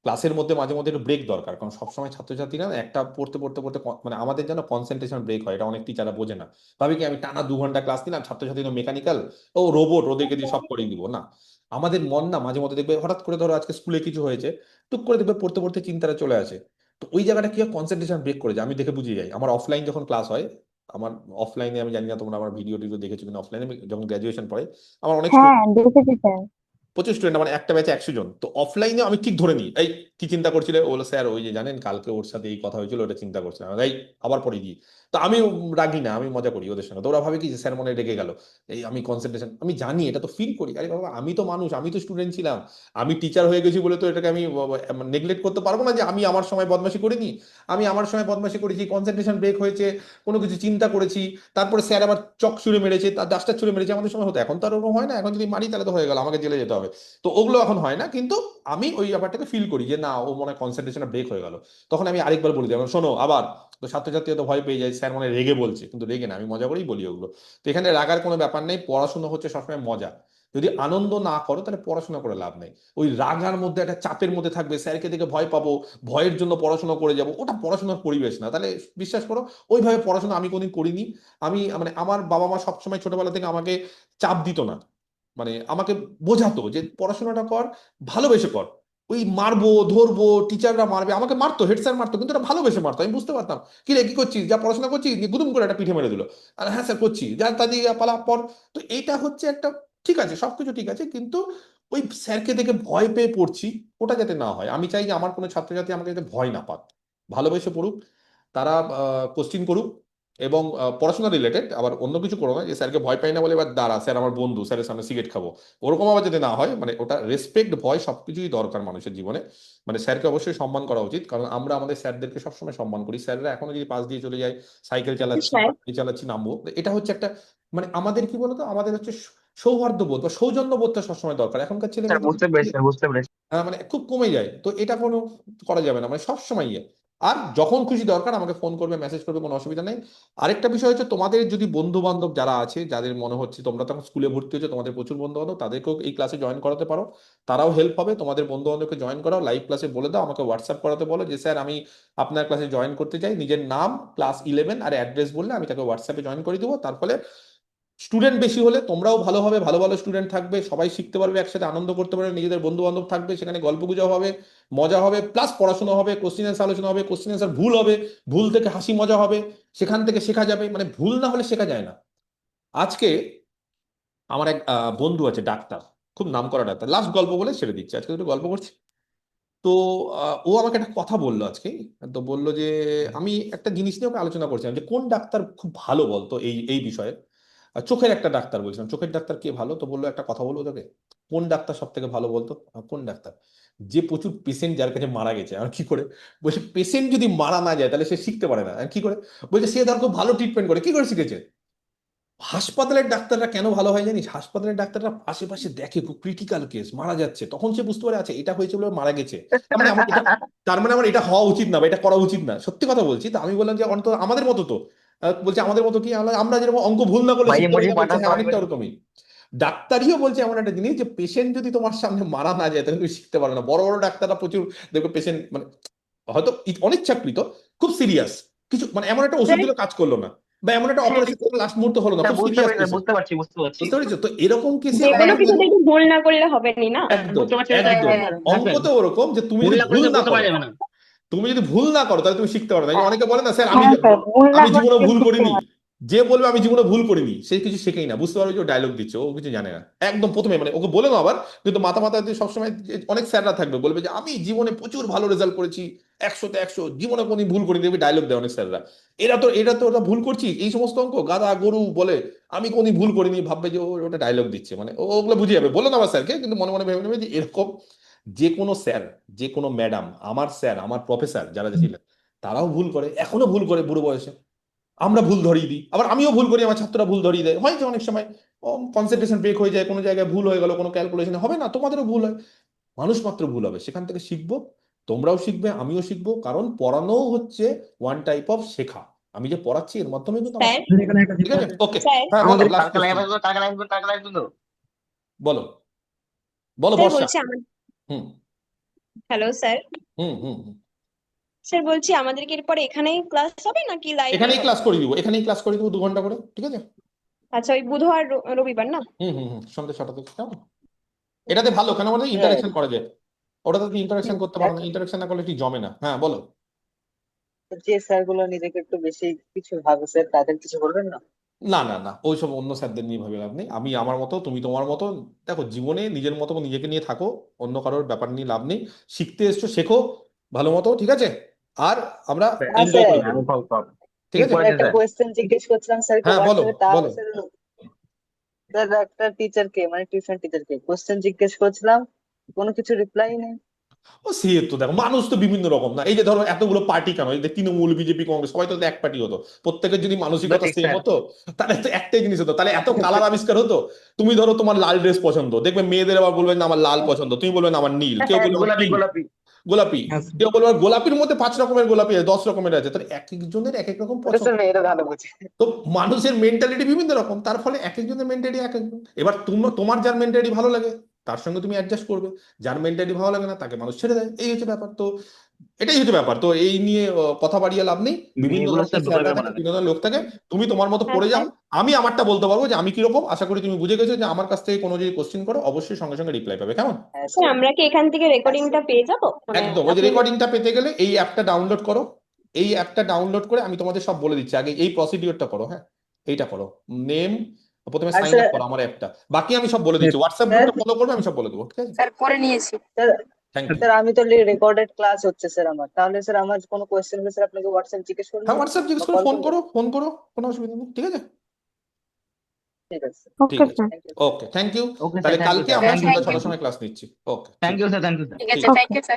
ক্লাসের মধ্যে মাঝে মধ্যে একটু ব্রেক দরকার, কারণ সবসময় ছাত্রছাত্রীরা না একটা পড়তে পড়তে পড়তে মানে আমাদের যেন কনসেন্ট্রেশন ব্রেক হয়, এটা অনেক টিচাররা বোঝে না, ভাবি কি আমি টানা 2 ঘন্টা ক্লাস নিলাম, ছাত্রছাত্রী মেকানিক্যাল, ও রোবট, ওদেরকে দিয়ে সব করিয়ে দিব না। আমাদের মন না মাঝে মধ্যে দেখবে, হঠাৎ করে ধরো আজকে স্কুলে কিছু হয়েছে, টুক করে দেখবে পড়তে পড়তে চিন্তাটা চলে আসে, তো ওই জায়গাটা কি হয়, কনসেন্ট্রেশন ব্রেক করে যায়, আমি দেখে বুঝে যাই। আমার অফলাইন যখন ক্লাস হয়, আমার অফলাইনে, আমি জানি না তোমরা আমার ভিডিও টিডিও দেখেছো কিনা, অফলাইনে যখন গ্রাজুয়েশন পড়ে, আমার অনেক হ্যাঁ দেখেছি স্যার। 25 স্টুডেন্ট, মানে একটা ব্যাচে 100 জন, তো অফলাইনে আমি ঠিক ধরে নিই, এই কি চিন্তা করছিলে, ও বলে স্যার ওই যে জানেন কালকে ওর সাথে এই কথা হয়েছিল, ওটা চিন্তা করছিলাম, এই আবার পড়ে দিই। তো আমি রাগি না, আমি মজা করি ওদের সঙ্গে, তো ওরা ভাবে কি যে স্যার মনে হয় রেগে গেল, এই আমি কনসেন্ট্রেশন, আমি জানি এটা তো ফিল করি, আরে বাবা আমি তো মানুষ, আমি তো স্টুডেন্ট ছিলাম, আমি টিচার হয়ে গেছি বলে তো এটাকে আমি নেগলেক্ট করতে পারবো না, যে আমি আমার সময় বদমাশি করিনি, আমি আমার সময় বদমাশি করেছি, কনসেন্ট্রেশন ব্রেক হয়েছে, কোনো কিছু চিন্তা করেছি, তারপরে স্যার আবার চক ছুঁড়ে মেরেছে, তার ডাস্টার ছুঁড়ে মেরেছে, আমাদের সময় হতো, এখন তো আর ওরকম হয় না, এখন যদি মারি তাহলে তো হয়ে গেল, আমাকে জেলে যেতে হবে। তো ওগুলো এখন হয় না, কিন্তু আমি ওই ব্যাপারটাকে ফিল করি যে না, ও মনে হয় কনসেন্ট্রেশনটা ব্রেক হয়ে গেল, তখন আমি আরেকবার বলি দিই, শোনো আবার, তো ছাত্রছাত্রী তো ভয় পেয়ে যায়, স্যার মনে হয় রেগে বলছে, কিন্তু রেগে না, আমি মজা করেই বলি ওগুলো। তো এখানে রাগার কোনো ব্যাপার নেই, পড়াশোনা হচ্ছে সবসময় মজা, যদি আনন্দ না করো তাহলে পড়াশোনা করে লাভ নেই। ওই রাগার মধ্যে একটা চাপের মধ্যে থাকবে, স্যারকে দেখে ভয় পাবো, ভয়ের জন্য পড়াশোনা করে যাব, ওটা পড়াশোনার পরিবেশ না, তাহলে বিশ্বাস করো ওইভাবে পড়াশোনা আমি কোনোদিন করিনি। আমি মানে আমার বাবা মা সবসময় ছোটবেলা থেকে আমাকে চাপ দিত না, মানে আমাকে বোঝাতো যে পড়াশোনাটা কর, ভালোবেসে কর, ওই মারবো ধরবো, টিচাররা মারবে, আমাকে মারতো, হেড স্যার মারতো, কিন্তু এটা ভালোবেসে মারতো, আমি বুঝতে পারতাম কি রে কি করছিস, যা পড়াশোনা করছিস, দিয়ে গুদুম করে একটা পিঠে মেরে দিল, আর হ্যাঁ স্যার করছি, যা তাদের পালা পর। তো এইটা হচ্ছে একটা, ঠিক আছে সবকিছু ঠিক আছে, কিন্তু ওই স্যারকে দেখে ভয় পেয়ে পড়ছি, ওটা যাতে না হয়। আমি চাই যে আমার কোনো ছাত্রছাত্রী আমাকে যাতে ভয় না পাক, ভালোবেসে পড়ুক, তারা কোশ্চিন করুক, এবং পড়াশোনা রিলেটেড, আবার অন্য কিছু করো না যে স্যারকে ভয় পাই না বলে এবার দাঁড়া স্যার আমার বন্ধু, স্যারের সামনে সিগারেট খাবো, ওরকম আবার যাতে না হয়, মানে ওটা রেসপেক্ট, ভয় সবকিছুই দরকার মানুষের জীবনে, মানে স্যারকে অবশ্যই সম্মান করা উচিত, কারণ আমরা আমাদের স্যারদেরকে সবসময় সম্মান করি, স্যাররা এখনো যদি পাশ দিয়ে চলে যায়, সাইকেল চালাচ্ছি স্যার গাড়ি চালাচ্ছি নামবো, এটা হচ্ছে একটা, মানে আমাদের কি বলতো, আমাদের হচ্ছে সৌহার্দ্যবোধ বা সৌজন্যবোধটা সবসময় দরকার, এখনকার ছেলে স্যার মেয়েদের বুঝতে পেরেছি, স্যার বুঝতে পেরেছি। মানে খুব কমে যায়, তো এটা কোনো করা যাবে না, মানে সবসময় ইয়ে। আর যখন খুশি দরকার আমাকে ফোন করবে, মেসেজ করবে, কোনো অসুবিধা নেই। আরেকটা বিষয় হচ্ছে, তোমাদের যদি বন্ধু বান্ধব যারা আছে, যাদের মনে হচ্ছে তোমরা তখন স্কুলে ভর্তি হচ্ছে, তোমাদের প্রচুর বন্ধু বান্ধব, তাদেরকেও এই ক্লাসে জয়েন করাতে পারো, তারাও হেল্প হবে, তোমাদের বন্ধু বান্ধবকে জয়েন করাও, লাইভ ক্লাসে বলে দাও, আমাকে হোয়াটসঅ্যাপ করাতে বলো যে স্যার আমি আপনার ক্লাসে জয়েন করতে চাই, নিজের নাম, ক্লাস 11 আর অ্যাড্রেস বললে আমি তাকে হোয়াটসঅ্যাপে জয়েন করে দেবো। তার ফলে স্টুডেন্ট বেশি হলে তোমরাও ভালো হবে, ভালো ভালো স্টুডেন্ট থাকবে, সবাই শিখতে পারবে, একসাথে আনন্দ করতে পারবে, নিজেদের বন্ধু বান্ধব থাকবে, সেখানে গল্পগুজব হবে, মজা হবে, প্লাস পড়াশোনা হবে, কোশ্চিন অ্যান্সার আলোচনা হবে, কোশ্চিন অ্যান্সার ভুল হবে, ভুল থেকে হাসি মজা হবে, সেখান থেকে শেখা যাবে, মানে ভুল না হলে শেখা যায় না। আজকে আমার এক বন্ধু আছে ডাক্তার, খুব নাম করা ডাক্তার, লাস্ট গল্প বলে ছেড়ে দিচ্ছে, আজকে দুটো গল্প করছি। তো ও আমাকে একটা কথা বললো আজকে, তো বললো যে আমি একটা জিনিস নিয়ে ওকে আলোচনা করছিলাম যে কোন ডাক্তার খুব ভালো বলতো এই এই বিষয়ে। আর চোখের একটা ডাক্তার বলছিলাম, চোখের ডাক্তার কে ভালো, তো বললো একটা কথা বলবো তোকে, কোন ডাক্তার সব থেকে ভালো বলতো? কোন ডাক্তার? যে প্রচুর পেশেন্ট যার কাছে মারা গেছে। আর কি করে? বলছে পেশেন্ট যদি মারা না যায় তাহলে সে শিখতে পারে না। আর কি করে? বলছে সে ধর খুব ভালো ট্রিটমেন্ট করে। কি করে শিখেছে? হাসপাতালের ডাক্তাররা কেন ভালো হয় জানিস? হাসপাতালের ডাক্তাররা আশেপাশে দেখে খুব ক্রিটিক্যাল কেস, মারা যাচ্ছে, তখন সে বুঝতে পারে আচ্ছা এটা হয়েছে বলে মারা গেছে, তার মানে আমার এটা হওয়া উচিত না বা এটা করা উচিত না। সত্যি কথা বলছি। তো আমি বললাম যে অন্তত আমাদের মতো তো, বলছে আমাদের মতো কি? আমরা যেরকম অঙ্ক ভুল না করলে भाई ये শিখতে পারি मुझे না, বলছে पता হ্যাঁ तो অনেকটা ওরকমই। ডাক্তারিও বলছে এমন একটা জিনিস যে পেশেন্ট যদি তোমার সামনে মারা না যায় তাহলে তুমি শিখতে পারো না। বড় বড় ডাক্তাররা প্রচুর দেখবে পেশেন্ট মানে হয়তো অনিচ্ছাকৃত খুব সিরিয়াস কিছু, মানে এমন একটা ওষুধ দিলে কাজ করলো না, বা এমন একটা অপারেশন করলে লাস্ট মুহূর্তে হলো না, স্যার খুব বুঝতে সিরিয়াস পেরেছি কেসে। বুঝতে পারছি বুঝতে পেরেছো? তো এরকম কেসে যে আমরা কোনো কি কিছুতে বলি? একটু ভুল না করলে হবে না। একদম বুঝতে পারছি একদম স্যার অঙ্কতে ওরকম যে তুমি ভুল যদি না ভুল করলে না বুঝতে করো, পারা যাবে না। তুমি যদি ভুল না করো তাহলে তুমি শিখতে পারো না। এই যে অনেকে বলে না স্যার হ্যাঁ স্যার, ভুল না আমি জীবনে করলে ভুল শিখতে করিনি, হবে। যে বলবে আমি জীবনে ভুল করিনি সে কিছু শেখেই না। বুঝতে পারবে যে ও ডায়লগ দিচ্ছে, ও কিছু জানে না একদম প্রথমে, মানে ওকে বলে না আবার, কিন্তু মাথা মাথা দিয়ে সবসময় অনেক স্যাররা থাকবে বলবে যে আমি জীবনে প্রচুর ভালো রেজাল্ট করেছি, 100-তে 100, জীবনে কোনদিন ভুল করিনি, দেখবি ডায়লগ দেয় অনেক স্যাররা। এরা তো ওরা ভুল করছি এই সমস্ত অঙ্ক গাধা গরু বলে আমি কোনদিন ভুল করিনি, ভাববে যে ওটা ডায়লগ দিচ্ছে, মানে ওগুলো বুঝে যাবে। বলে না আবার স্যারকে, কিন্তু মনে মনে ভেবে নেবে যে এরকম যে কোনো স্যার, যে কোনো ম্যাডাম, আমার স্যার, আমার প্রফেসর যারা ছিলেন তারাও ভুল করে, এখনো ভুল করে বুড়ো বয়সে। আমরা ভুল ধরিয়ে দিই, আবার আমিও ভুল করি, আমার ছাত্ররা ভুল ধরিয়ে দেয়। হয়তো অনেক সময় কনসেন্ট্রেশন ব্রেক হয়ে যায়, কোনো জায়গায় ভুল হয়ে গেল, কোনো ক্যালকুলেশনে হবে না, তোমাদেরও ভুল হয়। মানুষ মাত্র ভুল হবে, সেখান থেকে শিখবো, তোমরাও শিখবে, আমিও শিখবো, কারণ পড়ানো হচ্ছে ওয়ান টাইপ অফ শেখা। আমি যে পড়াচ্ছি এর মাধ্যমে কিন্তু আমার স্যার ঠিক আছে। ওকে, স্যার হ্যাঁ বলো, আমাদের লাস্ট টাকা কোশ্চেন লাগবে টাকা লাগবে টাকা লাগবে তো বলো, বলো স্যার বর্ষা। বলছি আমার হুম হ্যালো স্যার হুম হুম হুম। স্যার বলছি আমাদেরকে এরপরে এখানেই ক্লাস হবে নাকি লাইভে এখানেই হবে? ক্লাস করে দিব, এখানেই ক্লাস করে দিব 2 ঘন্টা করে, ঠিক আছে? আচ্ছা ওই বুধবার রবিবার না? হুম, সন্ধ্যে 6টা থেকে, কেমন? এটাতে ভালো কেন বলতো, ইন্টারাকশন করা যায়। ওটাতে তুমি ইন্টারাকশন করতে পারো না, ইন্টারাকশন না করলে ঠিক জমে না। হ্যাঁ বলো। যে স্যার গুলো নিজেকে একটু বেশি কিছু ভাবে স্যার, তাদের কিছু বলবেন না? না ওইসব অন্য স্যারদের নিয়ে ভাবে লাভ নেই। আমি আমার মতো, তুমি তোমার মতো। দেখো জীবনে নিজের মতো নিজেকে নিয়ে থাকো, অন্য কারোর ব্যাপার নিয়ে লাভ নেই। শিখতে এসছো, শেখো ভালো মতো, ঠিক আছে? আর আমরা না এনজয় স্যার, করে করবো, ঠিক ঠিক আছে? বলেছে একটা স্যার কোয়েশ্চেন জিজ্ঞেস করছিলাম স্যারকে হ্যাঁ বলো হোয়াটসঅ্যাপে, তাও বলো। স্যার স্যার একটা টিচারকে মানে টিউশন টিচারকে কোয়েশ্চেন জিজ্ঞেস করছিলাম, কোনো কিছু রিপ্লাই নেই। ও সে তো দেখো, মানুষ তো বিভিন্ন রকম না। এই যে ধরো এতগুলো পার্টি কেন, এই যে তৃণমূল, বিজেপি, কংগ্রেস, সবাই তো এক পার্টি হতো। প্রত্যেকের যদি মানসিকতা ঠিক সেম স্যার হতো তাহলে তো একটাই জিনিস হতো, তাহলে এত কালার আবিষ্কার হতো। তুমি ধরো তোমার লাল ড্রেস পছন্দ, দেখবে মেয়েদের আবার বলবে না আমার লাল পছন্দ, তুমি বলবে না আমার নীল, কেউ বলবে আমার গোলাপি পিঙ্ক, গোলাপি গোলাপি, কেউ বলবে আর গোলাপির মধ্যে 5 রকমের গোলাপি আছে, 10 রকমের আছে, তাহলে এক একজনের এক এক রকম ওটা পছন্দ। স্যার মেয়েরা ভালো বোঝে। তো মানুষের মেন্টালিটি বিভিন্ন রকম, তার ফলে এক একজনের মেন্টালিটি এক একজন। এবার তোমার যার মেন্টালিটি ভালো লাগে তার সঙ্গে তুমি অ্যাডজাস্ট করবে, যার মেন্টালিটি ভালো লাগে না তাকে মানুষ ছেড়ে দেয়, এই হচ্ছে ব্যাপার। তো এটাই হচ্ছে ব্যাপার। তো এই নিয়ে কথা বাড়িয়ে লাভ নেই। বিভিন্ন মেয়েগুলো ধরনের স্যার স্যাররা দুপুরে থাকে, বানাবে বিভিন্ন ধরনের লোক থাকে, তুমি তোমার মতো হ্যাঁ পড়ে যাও। স্যার আমি আমারটা বলতে পারবো যে আমি কিরকম। আশা করি তুমি বুঝে গেছো যে আমার কাছ থেকে কোনো যদি কোশ্চেন করো অবশ্যই সঙ্গে সঙ্গে রিপ্লাই পাবে, কেমন? হ্যাঁ স্যার স্যার। আমরা কি এখান থেকে রেকর্ডিংটা পেয়ে যাবো মানে একদম। ওই যে আপনি রেকর্ডিংটা পেতে গেলে এই অ্যাপটা ডাউনলোড করো, এই অ্যাপটা ডাউনলোড করে আমি তোমাদের সব বলে দিচ্ছি। আগে এই প্রসিডিওরটা করো, হ্যাঁ এইটা করো, নেম, প্রথমে আর সাইন আপ স্যার, করো আমার অ্যাপটা, বাকি আমি সব বলে দিচ্ছি। হোয়াটসঅ্যাপ স্যার গ্রুপটা ফলো করবে, আমি সব বলে দেবো, ঠিক আছে? স্যার করে নিয়েছি। Sir thank you. স্যার আমি তো রেকর্ডেড ক্লাস হচ্ছে স্যার আমার, তাহলে স্যার আমার কোনো কোয়েশ্চেন হলে স্যার আপনাকে হোয়াটসঅ্যাপ জিজ্ঞেস করবো হ্যাঁ হোয়াটসঅ্যাপ জিজ্ঞেস বা করে কল ফোন করবো? করো, ফোন করো, কোনো অসুবিধা নেই, ঠিক আছে? ঠিক আছে ঠিক ওকে আছে, sir. Thank you. Okay thank you. Okay sir তাহলে থ্যাংক ইউ কালকে স্যার আমরা থ্যাংক সন্ধ্যা ইউ 6টার সময় ক্লাস নিচ্ছি। ওকে, থ্যাংক ঠিক ইউ আছে। স্যার থ্যাংক ইউ স্যার ঠিক আছে ওকে। Thank you sir.